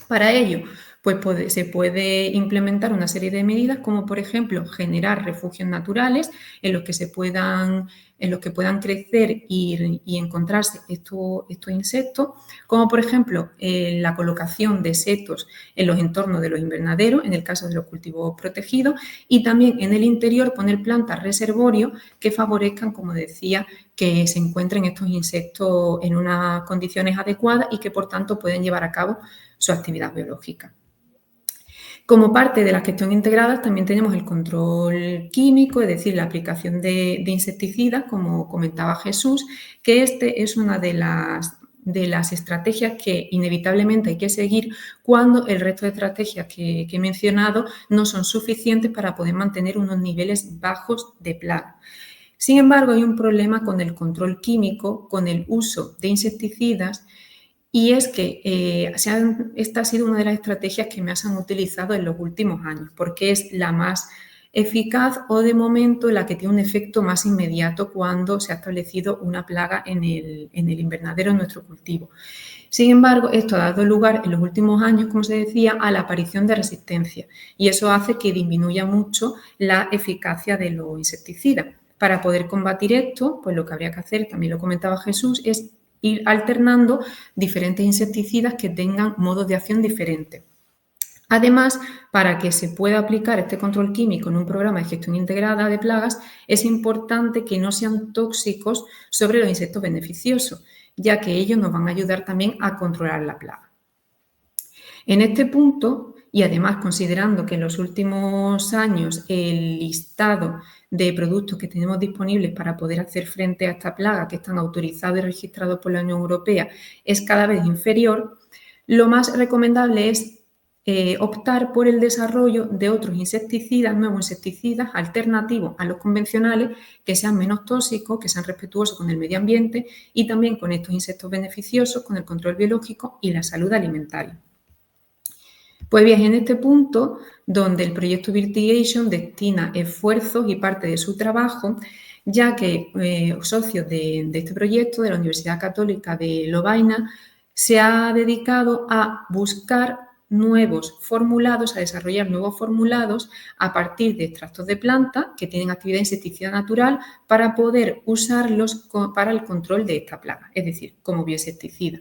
Para ello, pues se puede implementar una serie de medidas, como por ejemplo generar refugios naturales en los que puedan crecer y encontrarse estos insectos, como por ejemplo la colocación de setos en los entornos de los invernaderos, en el caso de los cultivos protegidos, y también en el interior poner plantas reservorio que favorezcan, como decía, que se encuentren estos insectos en unas condiciones adecuadas y que por tanto pueden llevar a cabo su actividad biológica. Como parte de la gestión integrada también tenemos el control químico, es decir, la aplicación de insecticidas, como comentaba Jesús, que es una de las estrategias que inevitablemente hay que seguir cuando el resto de estrategias que he mencionado no son suficientes para poder mantener unos niveles bajos de plaga. Sin embargo, hay un problema con el control químico, con el uso de insecticidas, y es que esta ha sido una de las estrategias que más han utilizado en los últimos años, porque es la más eficaz o de momento la que tiene un efecto más inmediato cuando se ha establecido una plaga en el invernadero, en nuestro cultivo. Sin embargo, esto ha dado lugar en los últimos años, como se decía, a la aparición de resistencia, y eso hace que disminuya mucho la eficacia de los insecticidas. Para poder combatir esto, pues lo que habría que hacer, también lo comentaba Jesús, es ir alternando diferentes insecticidas que tengan modos de acción diferentes. Además, para que se pueda aplicar este control químico en un programa de gestión integrada de plagas, es importante que no sean tóxicos sobre los insectos beneficiosos, ya que ellos nos van a ayudar también a controlar la plaga. En este punto, y además considerando que en los últimos años el listado de productos que tenemos disponibles para poder hacer frente a esta plaga, que están autorizados y registrados por la Unión Europea, es cada vez inferior, lo más recomendable es optar por el desarrollo de otros insecticidas, nuevos insecticidas alternativos a los convencionales, que sean menos tóxicos, que sean respetuosos con el medio ambiente y también con estos insectos beneficiosos, con el control biológico y la salud alimentaria. Pues bien, en este punto, donde el proyecto Virtigation destina esfuerzos y parte de su trabajo, ya que socios de este proyecto, de la Universidad Católica de Lovaina, se ha dedicado a buscar nuevos formulados, a desarrollar nuevos formulados a partir de extractos de planta que tienen actividad insecticida natural para poder usarlos para el control de esta plaga, es decir, como bioinsecticida.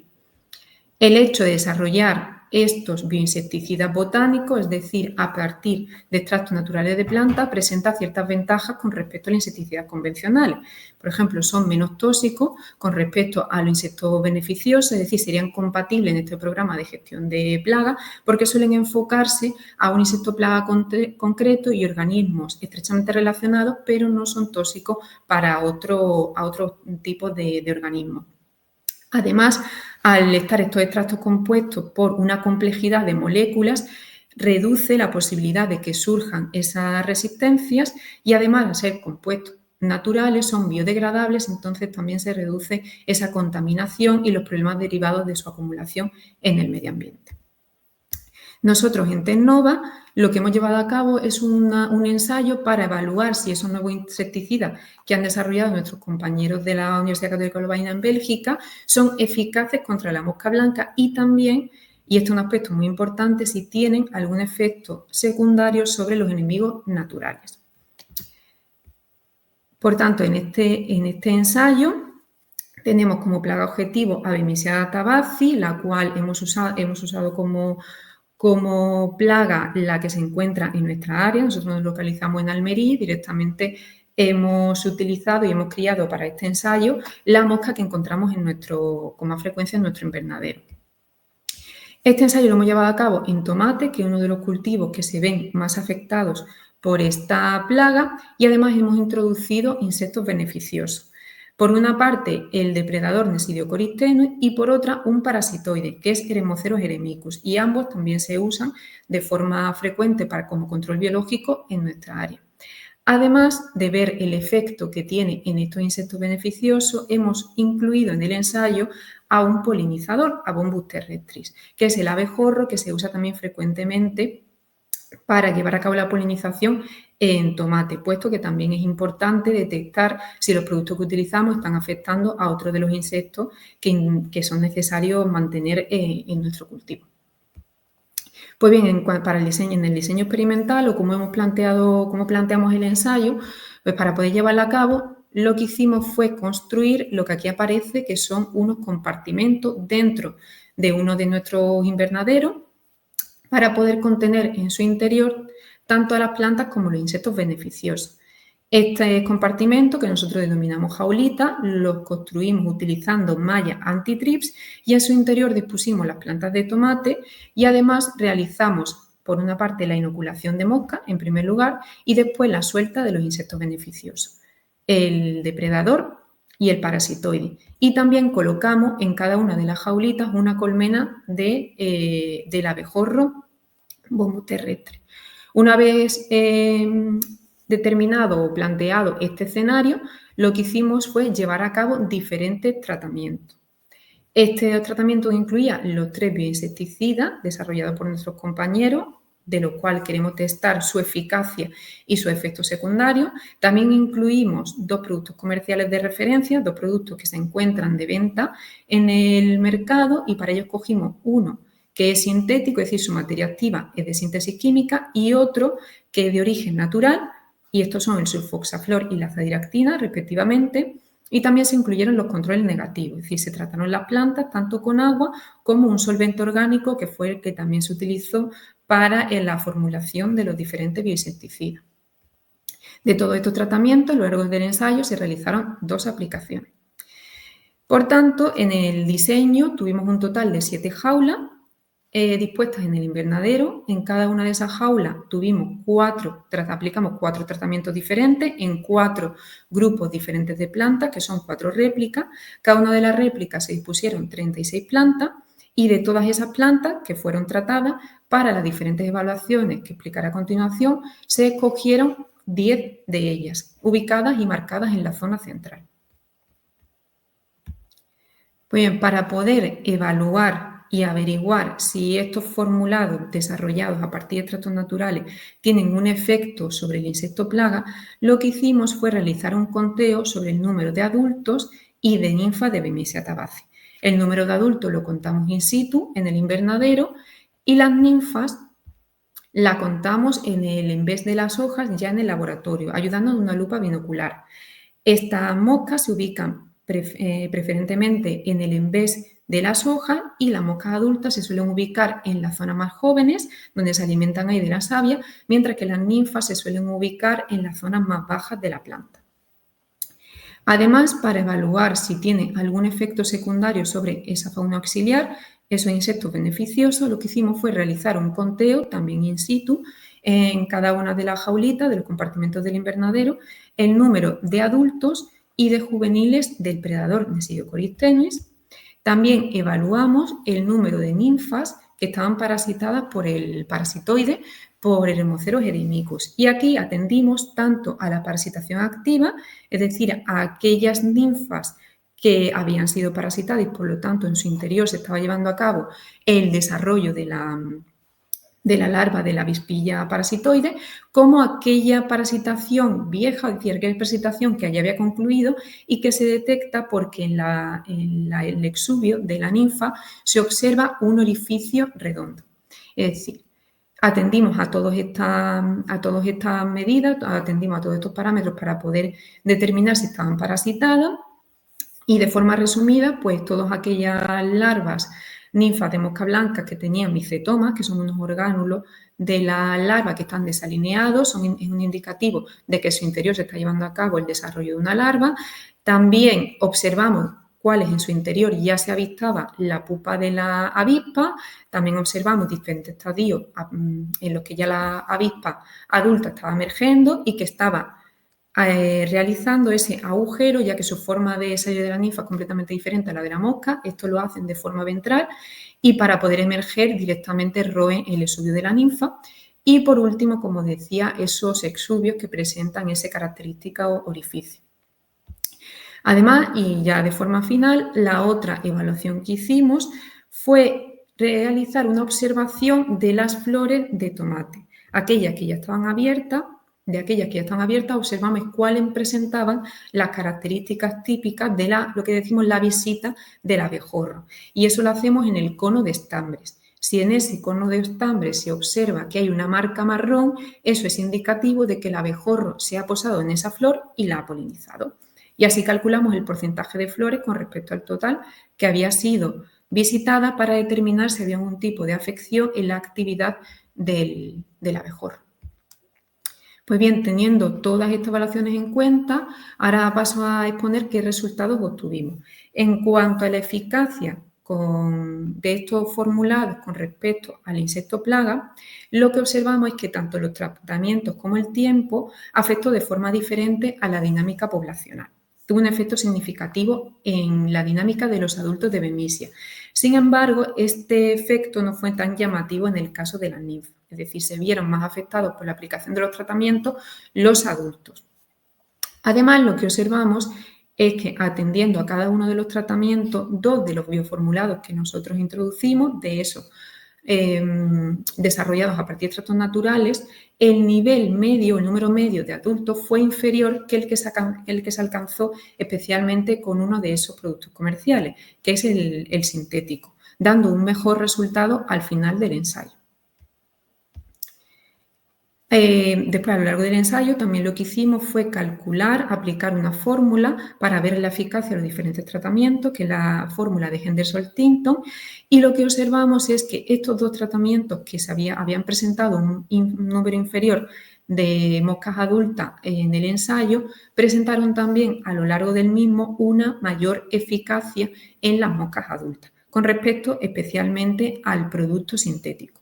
El hecho de desarrollar estos bioinsecticidas botánicos, es decir, a partir de extractos naturales de planta, presenta ciertas ventajas con respecto a las insecticidas convencionales. Por ejemplo, son menos tóxicos con respecto a los insectos beneficiosos, es decir, serían compatibles en este programa de gestión de plagas porque suelen enfocarse a un insecto plaga concreto y organismos estrechamente relacionados, pero no son tóxicos para otro tipo de organismos. Además, al estar estos extractos compuestos por una complejidad de moléculas, reduce la posibilidad de que surjan esas resistencias y además, al ser compuestos naturales, son biodegradables, entonces también se reduce esa contaminación y los problemas derivados de su acumulación en el medio ambiente. Nosotros en Tecnova lo que hemos llevado a cabo es un ensayo para evaluar si esos nuevos insecticidas que han desarrollado nuestros compañeros de la Universidad Católica de Lovaina en Bélgica son eficaces contra la mosca blanca y también, y este es un aspecto muy importante, si tienen algún efecto secundario sobre los enemigos naturales. Por tanto, en este ensayo tenemos como plaga objetivo a Bemisia tabaci, la cual hemos usado como plaga la que se encuentra en nuestra área. Nosotros nos localizamos en Almería y directamente hemos utilizado y hemos criado para este ensayo la mosca que encontramos con más frecuencia en nuestro invernadero. Este ensayo lo hemos llevado a cabo en tomate, que es uno de los cultivos que se ven más afectados por esta plaga, y además hemos introducido insectos beneficiosos. Por una parte, el depredador Nesidicoris tenuis y por otra, un parasitoide, que es Eremoceros eremicus, y ambos también se usan de forma frecuente como control biológico en nuestra área. Además de ver el efecto que tiene en estos insectos beneficiosos, hemos incluido en el ensayo a un polinizador, a Bombus terrestris, que es el abejorro que se usa también frecuentemente para llevar a cabo la polinización en tomate, puesto que también es importante detectar si los productos que utilizamos están afectando a otros de los insectos que son necesarios mantener en nuestro cultivo. Pues bien, en el diseño experimental o como planteamos el ensayo, pues para poder llevarlo a cabo, lo que hicimos fue construir lo que aquí aparece, que son unos compartimentos dentro de uno de nuestros invernaderos para poder contener en su interior tanto a las plantas como los insectos beneficiosos. Este compartimento, que nosotros denominamos jaulita, lo construimos utilizando malla anti-trips y en su interior dispusimos las plantas de tomate y además realizamos, por una parte, la inoculación de mosca, en primer lugar, y después la suelta de los insectos beneficiosos, el depredador y el parasitoide. Y también colocamos en cada una de las jaulitas una colmena del abejorro Bombus terrestre. Una vez determinado o planteado este escenario, lo que hicimos fue llevar a cabo diferentes tratamientos. Este tratamiento incluía los 3 bioinsecticidas desarrollados por nuestros compañeros, de los cuales queremos testar su eficacia y sus efectos secundarios. También incluimos 2 productos comerciales de referencia, 2 productos que se encuentran de venta en el mercado y para ello escogimos uno que es sintético, es decir, su materia activa es de síntesis química, y otro que es de origen natural, y estos son el sulfoxaflor y la azadiractina, respectivamente, y también se incluyeron los controles negativos, es decir, se trataron las plantas tanto con agua como un solvente orgánico que fue el que también se utilizó para la formulación de los diferentes bioinsecticidas. De todos estos tratamientos, a lo largo del ensayo se realizaron 2 aplicaciones. Por tanto, en el diseño tuvimos un total de 7 jaulas dispuestas en el invernadero. En cada una de esas jaulas aplicamos 4 tratamientos diferentes en 4 grupos diferentes de plantas, que son 4 réplicas. Cada una de las réplicas se dispusieron 36 plantas y de todas esas plantas que fueron tratadas para las diferentes evaluaciones que explicaré a continuación, se escogieron 10 de ellas, ubicadas y marcadas en la zona central. Pues bien, para poder evaluar y averiguar si estos formulados desarrollados a partir de extractos naturales tienen un efecto sobre el insecto plaga, lo que hicimos fue realizar un conteo sobre el número de adultos y de ninfas de Bemisia tabaci. El número de adultos lo contamos in situ, en el invernadero, y las ninfas la contamos en vez de las hojas ya en el laboratorio, ayudando de una lupa binocular. Estas moscas se ubican preferentemente en el envés de las hojas y las moscas adultas se suelen ubicar en las zonas más jóvenes, donde se alimentan ahí de la savia, mientras que las ninfas se suelen ubicar en las zonas más bajas de la planta. Además, para evaluar si tiene algún efecto secundario sobre esa fauna auxiliar, esos insectos beneficiosos, lo que hicimos fue realizar un conteo, también in situ, en cada una de las jaulitas, de los compartimentos del invernadero, el número de adultos y de juveniles del predador Nesidicoris tenuis. También evaluamos el número de ninfas que estaban parasitadas por el parasitoide, por Eremoceros eremicus. Y aquí atendimos tanto a la parasitación activa, es decir, a aquellas ninfas que habían sido parasitadas y por lo tanto en su interior se estaba llevando a cabo el desarrollo de la larva de la avispilla parasitoide, como aquella parasitación vieja, es decir, aquella parasitación que ya había concluido y que se detecta porque en el exuvio de la ninfa se observa un orificio redondo. Es decir, atendimos a todas estas medidas, atendimos a todos estos parámetros para poder determinar si estaban parasitadas y de forma resumida, pues todas aquellas larvas ninfas de mosca blanca que tenían micetomas, que son unos orgánulos de la larva que están desalineados, es un indicativo de que en su interior se está llevando a cabo el desarrollo de una larva. También observamos cuáles en su interior ya se avistaba la pupa de la avispa. También observamos diferentes estadios en los que ya la avispa adulta estaba emergiendo y que estaba realizando ese agujero, ya que su forma de salir de la ninfa es completamente diferente a la de la mosca. Esto lo hacen de forma ventral y para poder emerger directamente roen el exudio de la ninfa. Y por último, como decía, esos exuvios que presentan ese característico orificio. Además, y ya de forma final, la otra evaluación que hicimos fue realizar una observación de las flores de tomate. Aquellas que ya estaban abiertas, observamos cuáles presentaban las características típicas de lo que decimos la visita del abejorro. Y eso lo hacemos en el cono de estambres. Si en ese cono de estambres se observa que hay una marca marrón, eso es indicativo de que el abejorro se ha posado en esa flor y la ha polinizado. Y así calculamos el porcentaje de flores con respecto al total que había sido visitada para determinar si había algún tipo de afección en la actividad del abejorro. Pues bien, teniendo todas estas evaluaciones en cuenta, ahora paso a exponer qué resultados obtuvimos. En cuanto a la eficacia de estos formulados con respecto al insecto plaga, lo que observamos es que tanto los tratamientos como el tiempo afectó de forma diferente a la dinámica poblacional. Tuvo un efecto significativo en la dinámica de los adultos de Bemisia. Sin embargo, este efecto no fue tan llamativo en el caso de las ninfas, es decir, se vieron más afectados por la aplicación de los tratamientos los adultos. Además, lo que observamos es que atendiendo a cada uno de los tratamientos, 2 de los bioformulados que nosotros introducimos, de esos desarrollados a partir de extractos naturales, el nivel medio, el número medio de adultos fue inferior que el que se alcanzó especialmente con uno de esos productos comerciales, que es el sintético, dando un mejor resultado al final del ensayo. Después, a lo largo del ensayo, también lo que hicimos fue aplicar una fórmula para ver la eficacia de los diferentes tratamientos, que es la fórmula de Henderson-Tinton, y lo que observamos es que estos 2 tratamientos que habían presentado un número inferior de moscas adultas en el ensayo, presentaron también a lo largo del mismo una mayor eficacia en las moscas adultas, con respecto especialmente al producto sintético.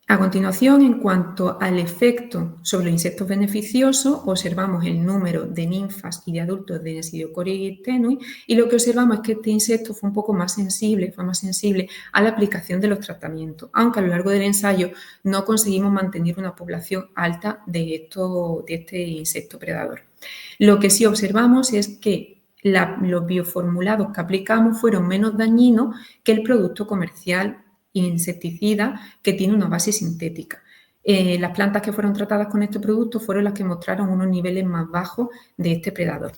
A continuación, en cuanto al efecto sobre los insectos beneficiosos, observamos el número de ninfas y de adultos de Nesidicoris tenui y lo que observamos es que este insecto fue más sensible a la aplicación de los tratamientos, aunque a lo largo del ensayo no conseguimos mantener una población alta de este insecto predador. Lo que sí observamos es que los bioformulados que aplicamos fueron menos dañinos que el producto comercial insecticida que tiene una base sintética. Las plantas que fueron tratadas con este producto fueron las que mostraron unos niveles más bajos de este predador.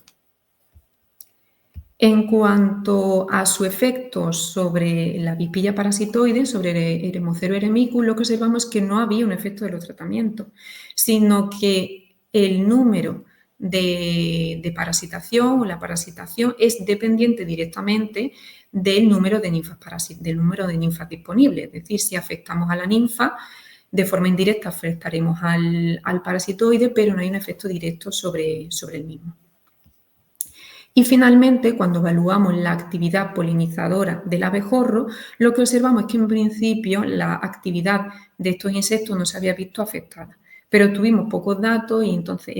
En cuanto a su efecto sobre la avispilla parasitoide, sobre Eremocero eremicus, lo que observamos es que no había un efecto de los tratamientos, sino que el número de parasitación o la parasitación es dependiente directamente del número de ninfas disponibles. Es decir, si afectamos a la ninfa, de forma indirecta afectaremos al parasitoide, pero no hay un efecto directo sobre el mismo. Y finalmente, cuando evaluamos la actividad polinizadora del abejorro, lo que observamos es que en principio la actividad de estos insectos no se había visto afectada, pero tuvimos pocos datos y entonces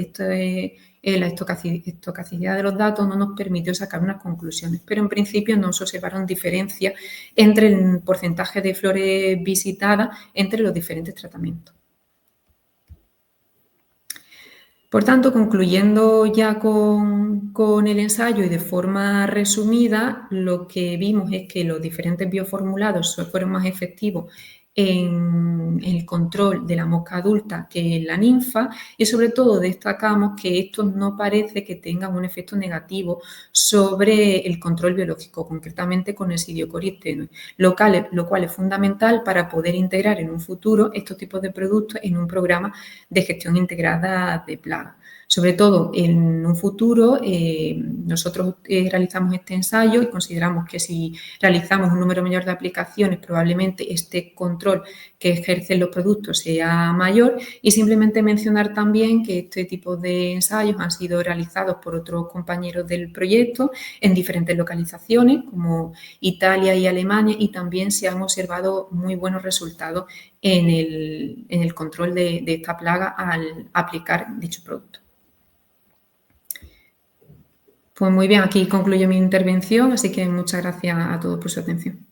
la estocacidad de los datos no nos permitió sacar unas conclusiones, pero en principio no se observaron diferencias entre el porcentaje de flores visitadas entre los diferentes tratamientos. Por tanto, concluyendo ya con el ensayo y de forma resumida, lo que vimos es que los diferentes bioformulados fueron más efectivos en el control de la mosca adulta que en la ninfa y sobre todo destacamos que estos no parece que tengan un efecto negativo sobre el control biológico, concretamente con el Nesidicoris tenui, lo cual es fundamental para poder integrar en un futuro estos tipos de productos en un programa de gestión integrada de plagas. Sobre todo en un futuro, nosotros realizamos este ensayo y consideramos que si realizamos un número mayor de aplicaciones, probablemente este control que ejerce envejecen los productos sea mayor, y simplemente mencionar también que este tipo de ensayos han sido realizados por otros compañeros del proyecto en diferentes localizaciones como Italia y Alemania, y también se han observado muy buenos resultados en el control de esta plaga al aplicar dicho producto. Pues muy bien, aquí concluyo mi intervención, así que muchas gracias a todos por su atención.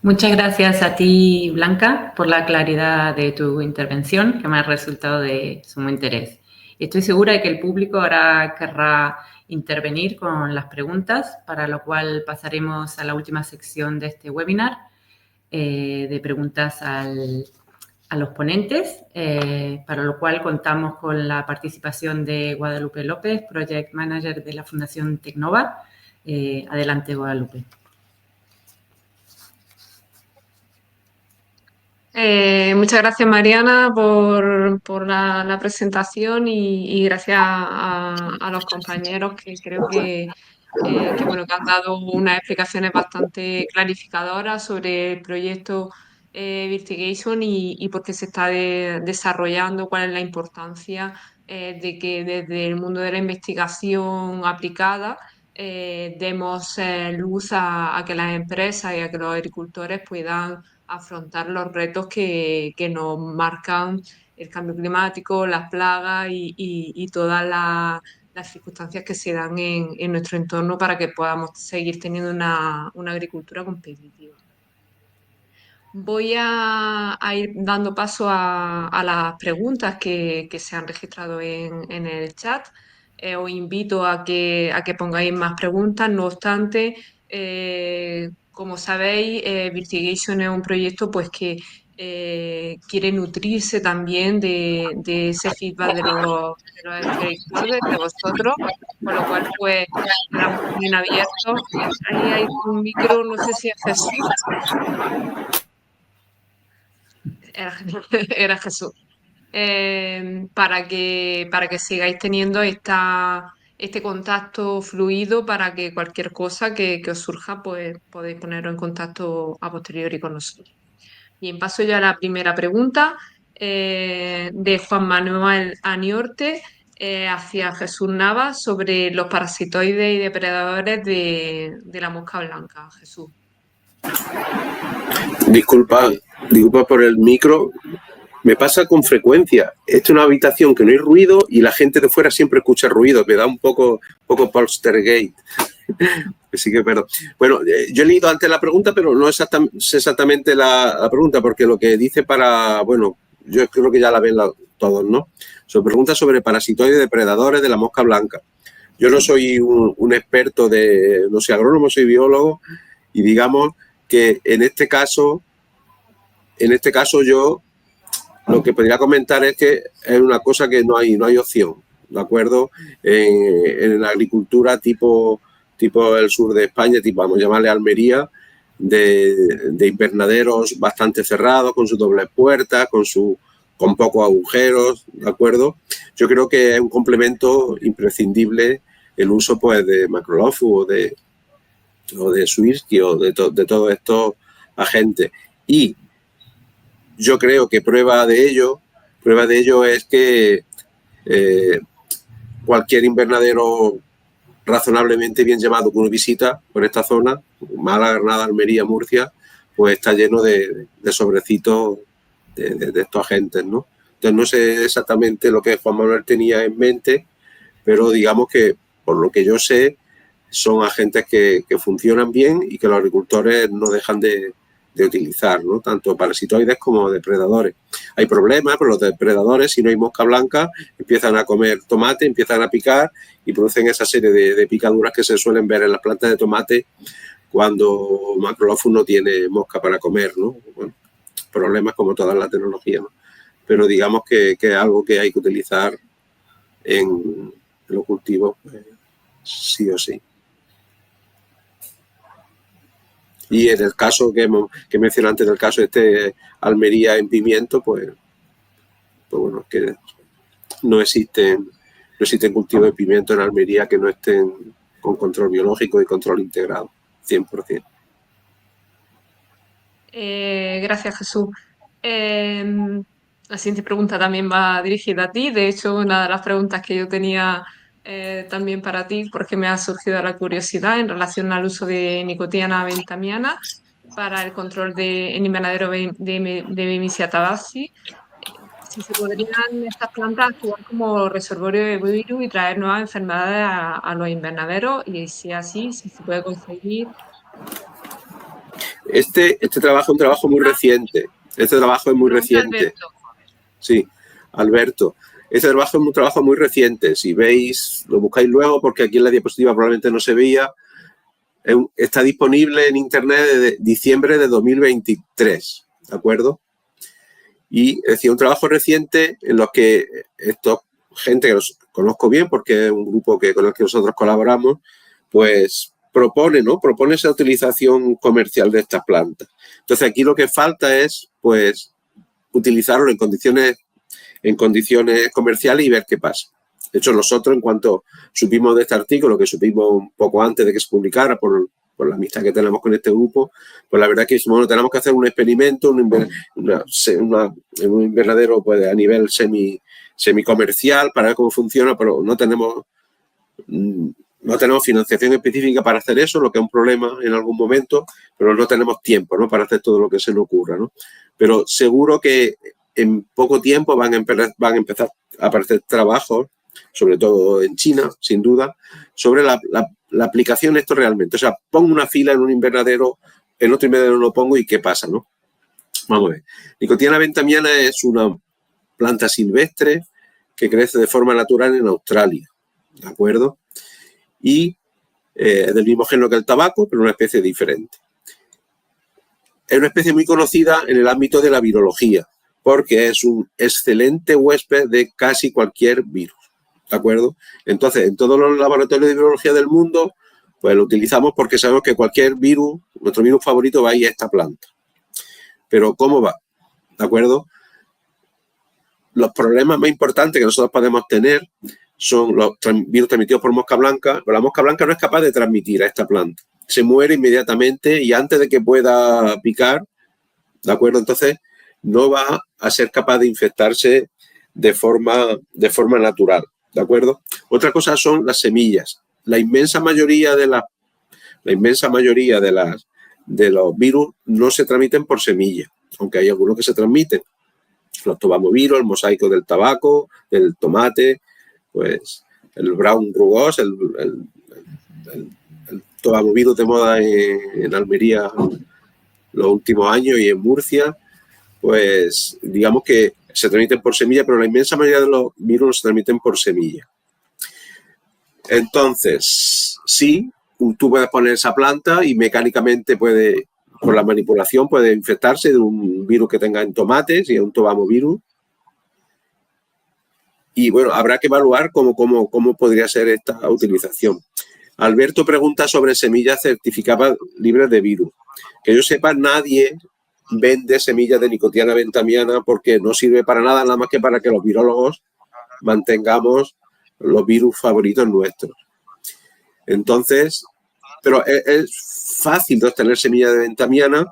Muchas gracias a ti, Blanca, por la claridad de tu intervención, que me ha resultado de sumo interés. Estoy segura de que el público ahora querrá intervenir con las preguntas, para lo cual pasaremos a la última sección de este webinar, de preguntas a los ponentes, para lo cual contamos con la participación de Guadalupe López, Project Manager de la Fundación Tecnova. Adelante, Guadalupe. Muchas gracias, Mariana, por la presentación y gracias a los compañeros que creo que han dado unas explicaciones bastante clarificadoras sobre el proyecto Virtigation y por qué se está desarrollando, cuál es la importancia de que desde el mundo de la investigación aplicada demos luz a que las empresas y a que los agricultores puedan afrontar los retos que nos marcan el cambio climático, las plagas y todas las circunstancias que se dan en nuestro entorno para que podamos seguir teniendo una agricultura competitiva. Voy a ir dando paso a las preguntas que se han registrado en el chat. Os invito a que pongáis más preguntas. No obstante, como sabéis, Virtigation es un proyecto pues, que quiere nutrirse también de ese feedback de los stakeholders, de vosotros, con lo cual pues quedamos bien abiertos. Ahí hay un micro, no sé si es Jesús. Era Jesús. Para que sigáis teniendo este contacto fluido, para que cualquier cosa que os surja, pues podéis poneros en contacto a posteriori con nosotros. Bien, paso ya a la primera pregunta de Juan Manuel Aniorte hacia Jesús Navas sobre los parasitoides y depredadores de la mosca blanca. Jesús. Disculpa por el micro. Me pasa con frecuencia. Esta es una habitación que no hay ruido y la gente de fuera siempre escucha ruido. Me da un poco poltergeist. Así que, perdón. Bueno, yo he leído antes la pregunta, pero no sé exactamente la pregunta, porque lo que dice yo creo que ya la ven todos, ¿no? Pregunta sobre parasitoides y depredadores de la mosca blanca. Yo no soy un experto no soy agrónomo, soy biólogo, y digamos que en este caso yo lo que podría comentar es que es una cosa que no hay opción, ¿de acuerdo? En la agricultura tipo el sur de España, vamos a llamarle Almería, de invernaderos bastante cerrados, con sus dobles puertas, con pocos agujeros, ¿de acuerdo? Yo creo que es un complemento imprescindible el uso pues de Macrolofus o de Swirsky o de todos estos agentes. Y yo creo que prueba de ello es que cualquier invernadero razonablemente bien llevado que uno visita por esta zona, Málaga, Granada, Almería, Murcia, pues está lleno de sobrecitos de estos agentes, ¿no? Entonces no sé exactamente lo que Juan Manuel tenía en mente, pero digamos que por lo que yo sé son agentes que funcionan bien y que los agricultores no dejan de utilizar, ¿no? Tanto parasitoides como depredadores. Hay problemas, pero los depredadores, si no hay mosca blanca, empiezan a comer tomate, empiezan a picar y producen esa serie de picaduras que se suelen ver en las plantas de tomate cuando Macrolofus no tiene mosca para comer, ¿no? Bueno, problemas como toda la tecnología, ¿no? Pero digamos que es algo que hay que utilizar en los cultivos, sí o sí. Y en el caso que mencioné antes, en el caso de Almería en pimiento, pues bueno, que no existen cultivos de pimiento en Almería que no estén con control biológico y control integrado, 100%. Gracias, Jesús. La siguiente pregunta también va dirigida a ti. De hecho, una de las preguntas que yo tenía también para ti, porque me ha surgido la curiosidad en relación al uso de nicotiana bentamiana para el control en invernadero de Bemisia tabaci, si se podrían estas plantas actuar como reservorio de virus y traer nuevas enfermedades a los invernaderos, y si es así, si se puede conseguir. Este trabajo es un trabajo muy reciente. Este trabajo es muy Pregunta reciente. Alberto. Sí, Alberto. Este trabajo es un trabajo muy reciente. Si veis, lo buscáis luego porque aquí en la diapositiva probablemente no se veía. Está disponible en internet desde diciembre de 2023, ¿de acuerdo? Y es decir, un trabajo reciente en los que gente que los conozco bien porque es un grupo con el que nosotros colaboramos, pues propone esa utilización comercial de estas plantas. Entonces aquí lo que falta es, pues, utilizarlo en condiciones comerciales y ver qué pasa. De hecho, nosotros, en cuanto supimos de este artículo, que supimos un poco antes de que se publicara por la amistad que tenemos con este grupo, pues la verdad es que tenemos que hacer un experimento, un invernadero pues, a nivel semi-comercial para ver cómo funciona, pero no tenemos financiación específica para hacer eso, lo que es un problema en algún momento, pero no tenemos tiempo, ¿no?, para hacer todo lo que se nos ocurra, ¿no? Pero seguro que en poco tiempo van a empezar a aparecer trabajos, sobre todo en China, sin duda, sobre la aplicación de esto realmente. O sea, pongo una fila en un invernadero, en otro invernadero no pongo y ¿qué pasa, no? Vamos a ver. Nicotiana bentamiana es una planta silvestre que crece de forma natural en Australia, ¿de acuerdo? Y del mismo género que el tabaco, pero una especie diferente. Es una especie muy conocida en el ámbito de la virología, porque es un excelente huésped de casi cualquier virus, ¿de acuerdo? Entonces, en todos los laboratorios de virología del mundo, pues lo utilizamos porque sabemos que cualquier virus, nuestro virus favorito va a ir a esta planta. Pero ¿cómo va? ¿De acuerdo? Los problemas más importantes que nosotros podemos tener son los virus transmitidos por mosca blanca, pero la mosca blanca no es capaz de transmitir a esta planta. Se muere inmediatamente y antes de que pueda picar, ¿de acuerdo? Entonces, no va a ser capaz de infectarse de forma natural, ¿de acuerdo? Otra cosa son las semillas. La inmensa mayoría de los virus no se transmiten por semilla, aunque hay algunos que se transmiten. Los tobamovirus, el mosaico del tabaco, del tomate, pues el brown rugose, el tobamovirus de moda en Almería los últimos años y en Murcia, pues digamos que se transmiten por semilla, pero la inmensa mayoría de los virus no se transmiten por semilla. Entonces, sí, tú puedes poner esa planta y mecánicamente por la manipulación puede infectarse de un virus que tenga en tomates, y es un tobamovirus. Y bueno, habrá que evaluar cómo podría ser esta utilización. Alberto pregunta sobre semillas certificadas libres de virus. Que yo sepa, nadie vende semillas de nicotiana bentamiana porque no sirve para nada más que para que los virólogos mantengamos los virus favoritos nuestros. Entonces, pero es fácil de obtener semillas de bentamiana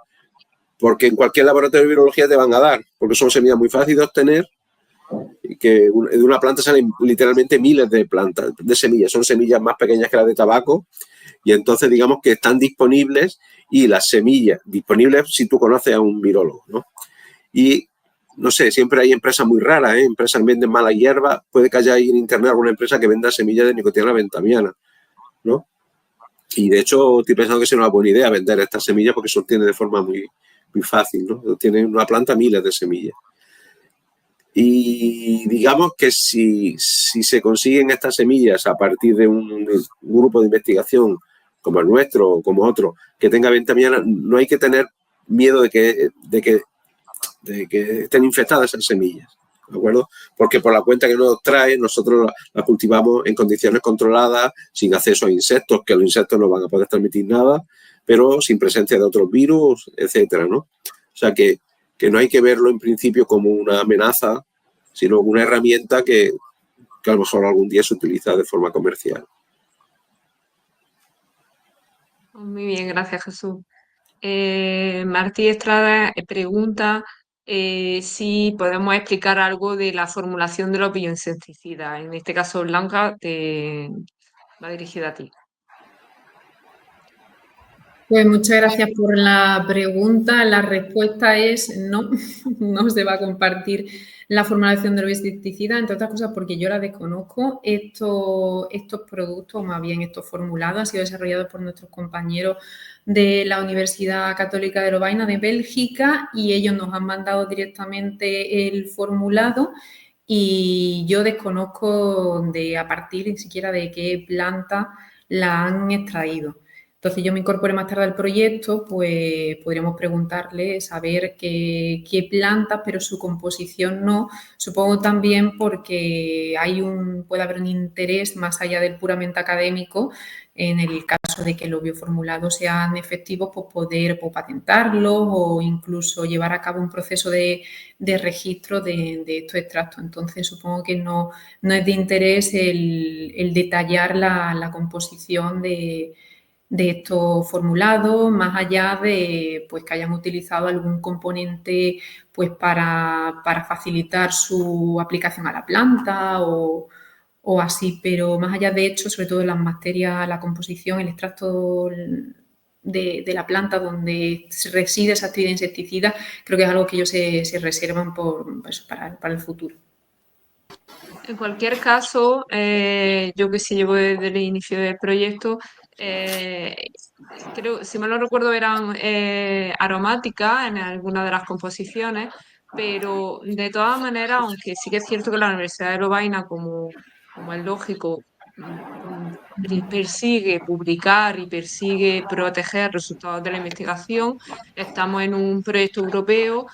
porque en cualquier laboratorio de virología te van a dar, porque son semillas muy fáciles de obtener, y que de una planta salen literalmente miles de plantas, de semillas, son semillas más pequeñas que las de tabaco, y entonces digamos que están disponibles, y las semillas disponibles si tú conoces a un virólogo, ¿no? Y no sé, siempre hay empresas muy raras, empresas que venden mala hierba, puede que haya ahí en internet alguna empresa que venda semillas de nicotiana bentamiana, ¿no? Y de hecho estoy pensando que es una buena idea vender estas semillas porque se obtiene de forma muy, muy fácil, ¿no? Tiene una planta miles de semillas. Y digamos que si se consiguen estas semillas a partir de un grupo de investigación como el nuestro o como otro que tenga bentamiana, no hay que tener miedo de que estén infectadas esas semillas, ¿de acuerdo? Porque por la cuenta que nos trae, nosotros la cultivamos en condiciones controladas, sin acceso a insectos, que los insectos no van a poder transmitir nada, pero sin presencia de otros virus, etcétera, ¿no? O sea que no hay que verlo en principio como una amenaza, sino una herramienta que a lo mejor algún día se utiliza de forma comercial. Muy bien, gracias, Jesús. Martí Estrada pregunta si podemos explicar algo de la formulación de los bioinsecticidas. En este caso, Blanca, te va dirigida a ti. Pues muchas gracias por la pregunta. La respuesta es no, no se va a compartir la formulación de los insecticidas, entre otras cosas porque yo la desconozco. Estos productos, o más bien estos formulados, han sido desarrollados por nuestros compañeros de la Universidad Católica de Lovaina de Bélgica y ellos nos han mandado directamente el formulado y yo desconozco a partir ni siquiera de qué planta la han extraído. Entonces, yo me incorporé más tarde al proyecto, pues podríamos preguntarle, saber qué plantas, pero su composición no. Supongo también porque puede haber un interés más allá del puramente académico, en el caso de que los bioformulados sean efectivos, pues poder patentarlos o incluso llevar a cabo un proceso de registro de estos extractos. Entonces, supongo que no es de interés el detallar la composición de estos formulados, más allá de pues, que hayan utilizado algún componente pues, para facilitar su aplicación a la planta o así, pero más allá de hecho, sobre todo en las materias, la composición, el extracto de la planta donde reside esa actividad insecticida, creo que es algo que ellos se reservan para el futuro. En cualquier caso, yo que sí llevo desde el inicio del proyecto, creo, si mal no recuerdo, eran aromáticas en alguna de las composiciones, pero de todas maneras, aunque sí que es cierto que la Universidad de Lovaina, como es lógico, persigue publicar y persigue proteger resultados de la investigación, estamos en un proyecto europeo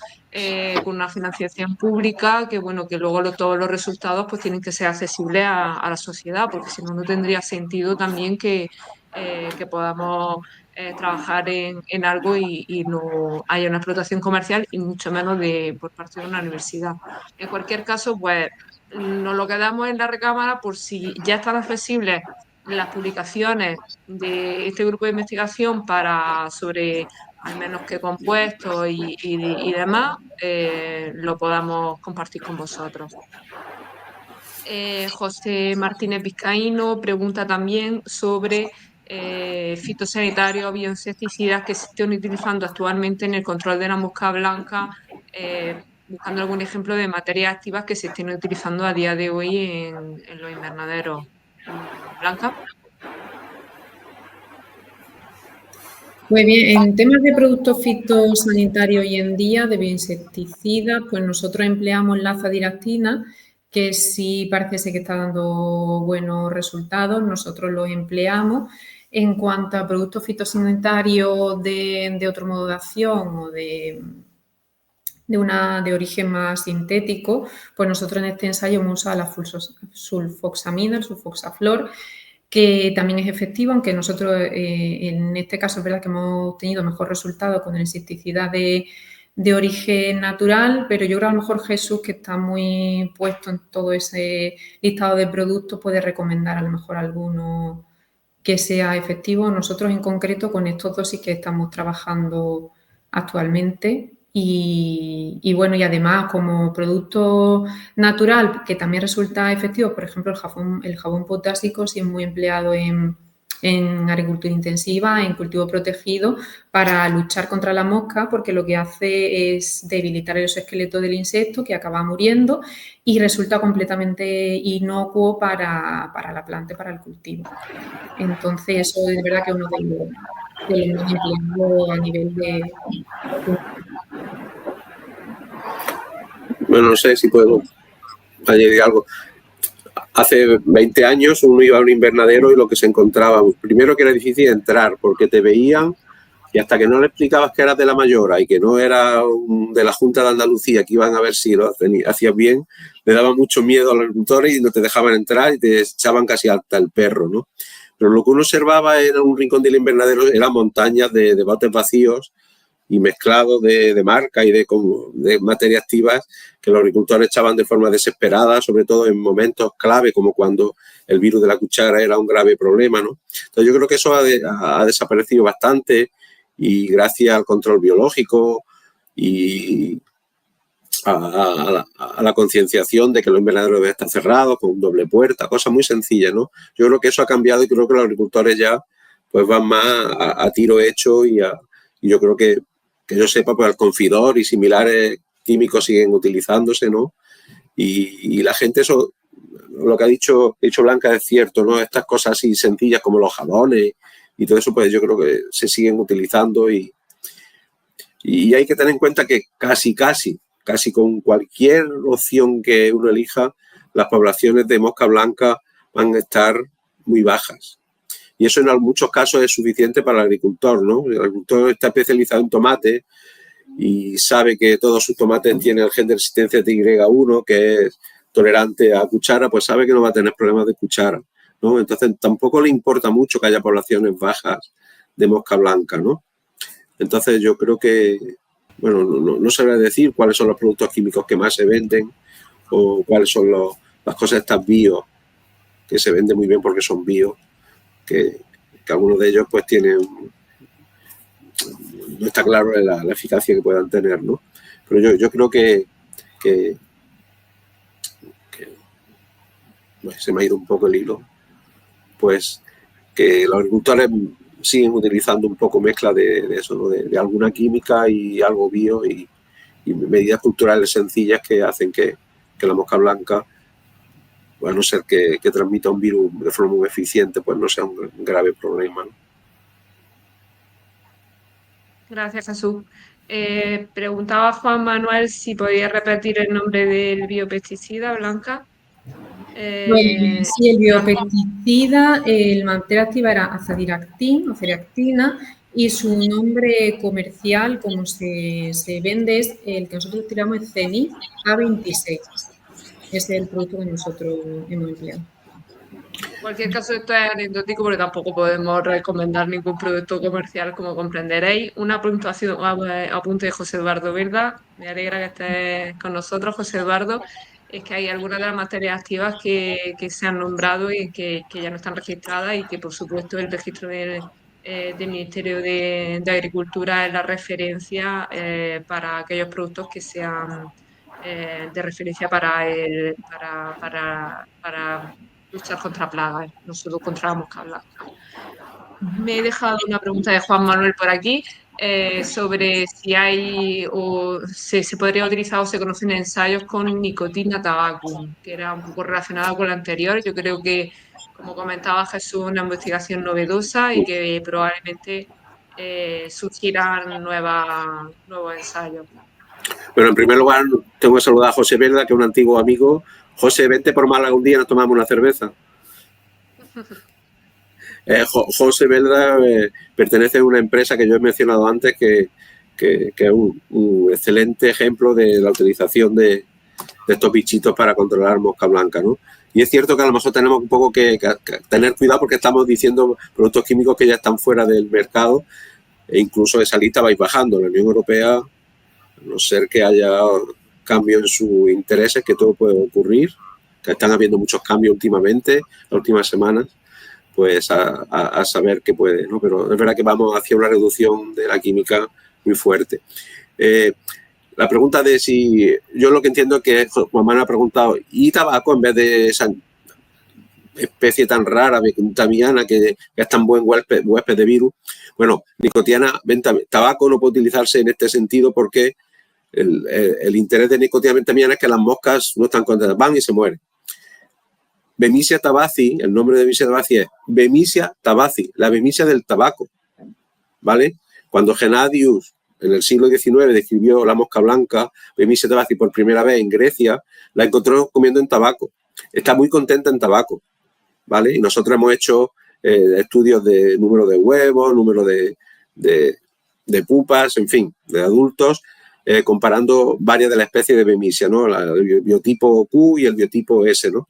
con una financiación pública que, bueno, que luego todos los resultados pues tienen que ser accesibles a la sociedad, porque si no, no tendría sentido también que podamos trabajar en algo y no haya una explotación comercial y mucho menos por parte de una universidad. En cualquier caso, pues nos lo quedamos en la recámara por si ya están accesibles las publicaciones de este grupo de investigación sobre al menos qué compuestos y demás, lo podamos compartir con vosotros. José Martínez Vizcaíno pregunta también sobre fitosanitarios o bioinsecticidas que se estén utilizando actualmente en el control de la mosca blanca, buscando algún ejemplo de materias activas que se estén utilizando a día de hoy en los invernaderos. Blanca. Muy bien, en temas de productos fitosanitarios hoy en día, de bioinsecticidas, pues nosotros empleamos la azadiractina, que sí parece ser que está dando buenos resultados, nosotros los empleamos. En cuanto a productos fitosanitarios de otro modo de acción o de origen más sintético, pues nosotros en este ensayo hemos usado la sulfoxamida, el sulfoxaflor, que también es efectivo, aunque nosotros en este caso es verdad que hemos tenido mejor resultado con el insecticida de origen natural, pero yo creo a lo mejor Jesús, que está muy puesto en todo ese listado de productos, puede recomendar a lo mejor alguno que sea efectivo. Nosotros en concreto con estos dos sí que estamos trabajando actualmente y bueno, y además como producto natural que también resulta efectivo, por ejemplo el jabón potásico sí es muy empleado en agricultura intensiva, en cultivo protegido, para luchar contra la mosca, porque lo que hace es debilitar el exoesqueleto del insecto que acaba muriendo y resulta completamente inocuo para la planta, para el cultivo. Entonces, eso es verdad que es uno de los más empleados a nivel de... Bueno, no sé si puedo añadir algo. Hace 20 años uno iba a un invernadero y lo que se encontraba, primero que era difícil entrar porque te veían y hasta que no le explicabas que eras de la Mayora y que no era de la Junta de Andalucía, que iban a ver si lo hacías bien, le daba mucho miedo a los agricultores y no te dejaban entrar y te echaban casi hasta el perro, ¿no? Pero lo que uno observaba en un rincón del invernadero eran montañas de botes vacíos y mezclados de marca y de materias activas que los agricultores echaban de forma desesperada, sobre todo en momentos clave, como cuando el virus de la cuchara era un grave problema, ¿no? Entonces yo creo que eso ha desaparecido bastante y gracias al control biológico y a la concienciación de que los invernaderos deben estar cerrados con doble puerta, cosas muy sencillas, ¿no? Yo creo que eso ha cambiado y creo que los agricultores ya pues van más a tiro hecho y yo creo que yo sepa, pues el Confidor y similares químicos siguen utilizándose, ¿no? Y la gente, eso, lo que ha dicho Blanca es cierto, ¿no? Estas cosas así sencillas como los jabones y todo eso, pues yo creo que se siguen utilizando y hay que tener en cuenta que casi con cualquier opción que uno elija, las poblaciones de mosca blanca van a estar muy bajas. Y eso en muchos casos es suficiente para el agricultor, ¿no? El agricultor está especializado en tomate y sabe que todos sus tomates tienen el gen de resistencia TY1, que es tolerante a cuchara, pues sabe que no va a tener problemas de cuchara, ¿no? Entonces tampoco le importa mucho que haya poblaciones bajas de mosca blanca, ¿no? Entonces yo creo que, bueno, no sabré decir cuáles son los productos químicos que más se venden o cuáles son las cosas estas bio, que se venden muy bien porque son bio, que algunos de ellos pues tienen, no está claro la eficacia que puedan tener, ¿no? Pero yo creo que pues, se me ha ido un poco el hilo, pues que los agricultores siguen utilizando un poco mezcla de eso, ¿no? de alguna química y algo bio y medidas culturales sencillas que hacen que la mosca blanca, a no ser que transmita un virus de forma muy eficiente, pues no sea un grave problema, ¿no? Gracias, Jesús. Preguntaba Juan Manuel si podía repetir el nombre del biopesticida, Blanca. Sí, el biopesticida, el materia activa era azadiractin o ceriactina y su nombre comercial, como se vende, es el que nosotros tiramos es Zenith A26. Es el producto que nosotros hemos empleado. En cualquier caso, esto es anecdótico porque tampoco podemos recomendar ningún producto comercial, como comprenderéis. Una puntuación, apunte de José Eduardo Verda. Me alegra que estés con nosotros, José Eduardo. Es que hay algunas de las materias activas que se han nombrado y que ya no están registradas y que, por supuesto, el registro del Ministerio de Agricultura es la referencia para aquellos productos que sean de referencia para luchar contra plagas, no solo contra la mosca blanca. Me he dejado una pregunta de Juan Manuel por aquí sobre si hay o se podría utilizar o se conocen ensayos con nicotina tabacum, que era un poco relacionada con la anterior. Yo creo que, como comentaba Jesús, una investigación novedosa y que probablemente surgirán nuevos ensayos. Bueno, en primer lugar, tengo que saludar a José Verda, que es un antiguo amigo. José, vente por Málaga un día y nos tomamos una cerveza. José Verda pertenece a una empresa que yo he mencionado antes que es un excelente ejemplo de la utilización de estos bichitos para controlar mosca blanca, ¿no? Y es cierto que a lo mejor tenemos un poco que tener cuidado porque estamos diciendo productos químicos que ya están fuera del mercado e incluso esa lista va bajando. La Unión Europea, a no ser que haya cambios en sus intereses, que todo puede ocurrir, que están habiendo muchos cambios últimamente, las últimas semanas, pues a saber qué puede, ¿no? Pero es verdad que vamos hacia una reducción de la química muy fuerte. La pregunta de si, yo lo que entiendo es que Juan Manuel ha preguntado, ¿y tabaco en vez de esa especie tan rara, becutamiana, que es tan buen huésped de virus? Bueno, nicotiana, tabaco no puede utilizarse en este sentido porque el interés de nicotina bentamiana es que las moscas no están contentas, van y se mueren. Bemisia tabaci, el nombre de Bemisia tabaci es Bemisia tabaci, la bemisia del tabaco, ¿vale? Cuando Gennadius en el siglo XIX describió la mosca blanca, Bemisia tabaci, por primera vez en Grecia, la encontró comiendo en tabaco. Está muy contenta en tabaco, ¿vale? Y nosotros hemos hecho estudios de número de huevos, número de pupas, en fin, de adultos, comparando varias de las especies de Bemisia, ¿no? El biotipo Q y el biotipo S, ¿no?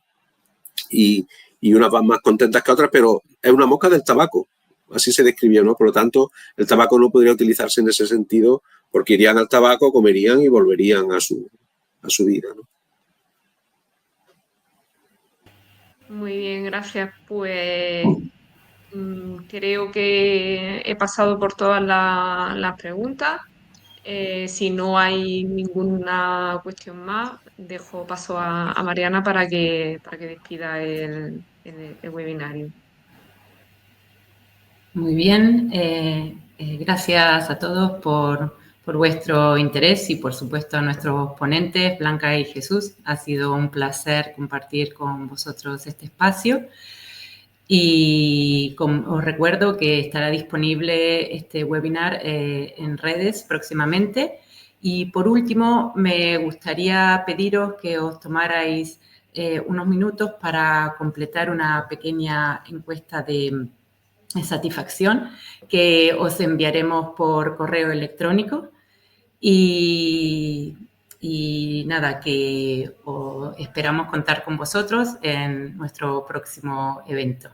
Y unas van más contentas que otras, pero es una mosca del tabaco, así se describió, ¿no? Por lo tanto, el tabaco no podría utilizarse en ese sentido porque irían al tabaco, comerían y volverían a su vida, ¿no? Muy bien, gracias. Pues Creo que he pasado por todas las preguntas. Si no hay ninguna cuestión más, dejo paso a Mariana para que despida el webinario. Muy bien, gracias a todos por vuestro interés y por supuesto a nuestros ponentes, Blanca y Jesús. Ha sido un placer compartir con vosotros este espacio. Y os recuerdo que estará disponible este webinar en redes próximamente. Y por último, me gustaría pediros que os tomarais unos minutos para completar una pequeña encuesta de satisfacción que os enviaremos por correo electrónico. Y nada, que esperamos contar con vosotros en nuestro próximo evento.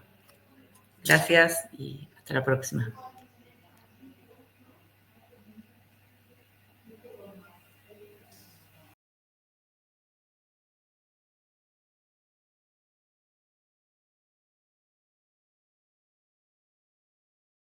Gracias y hasta la próxima.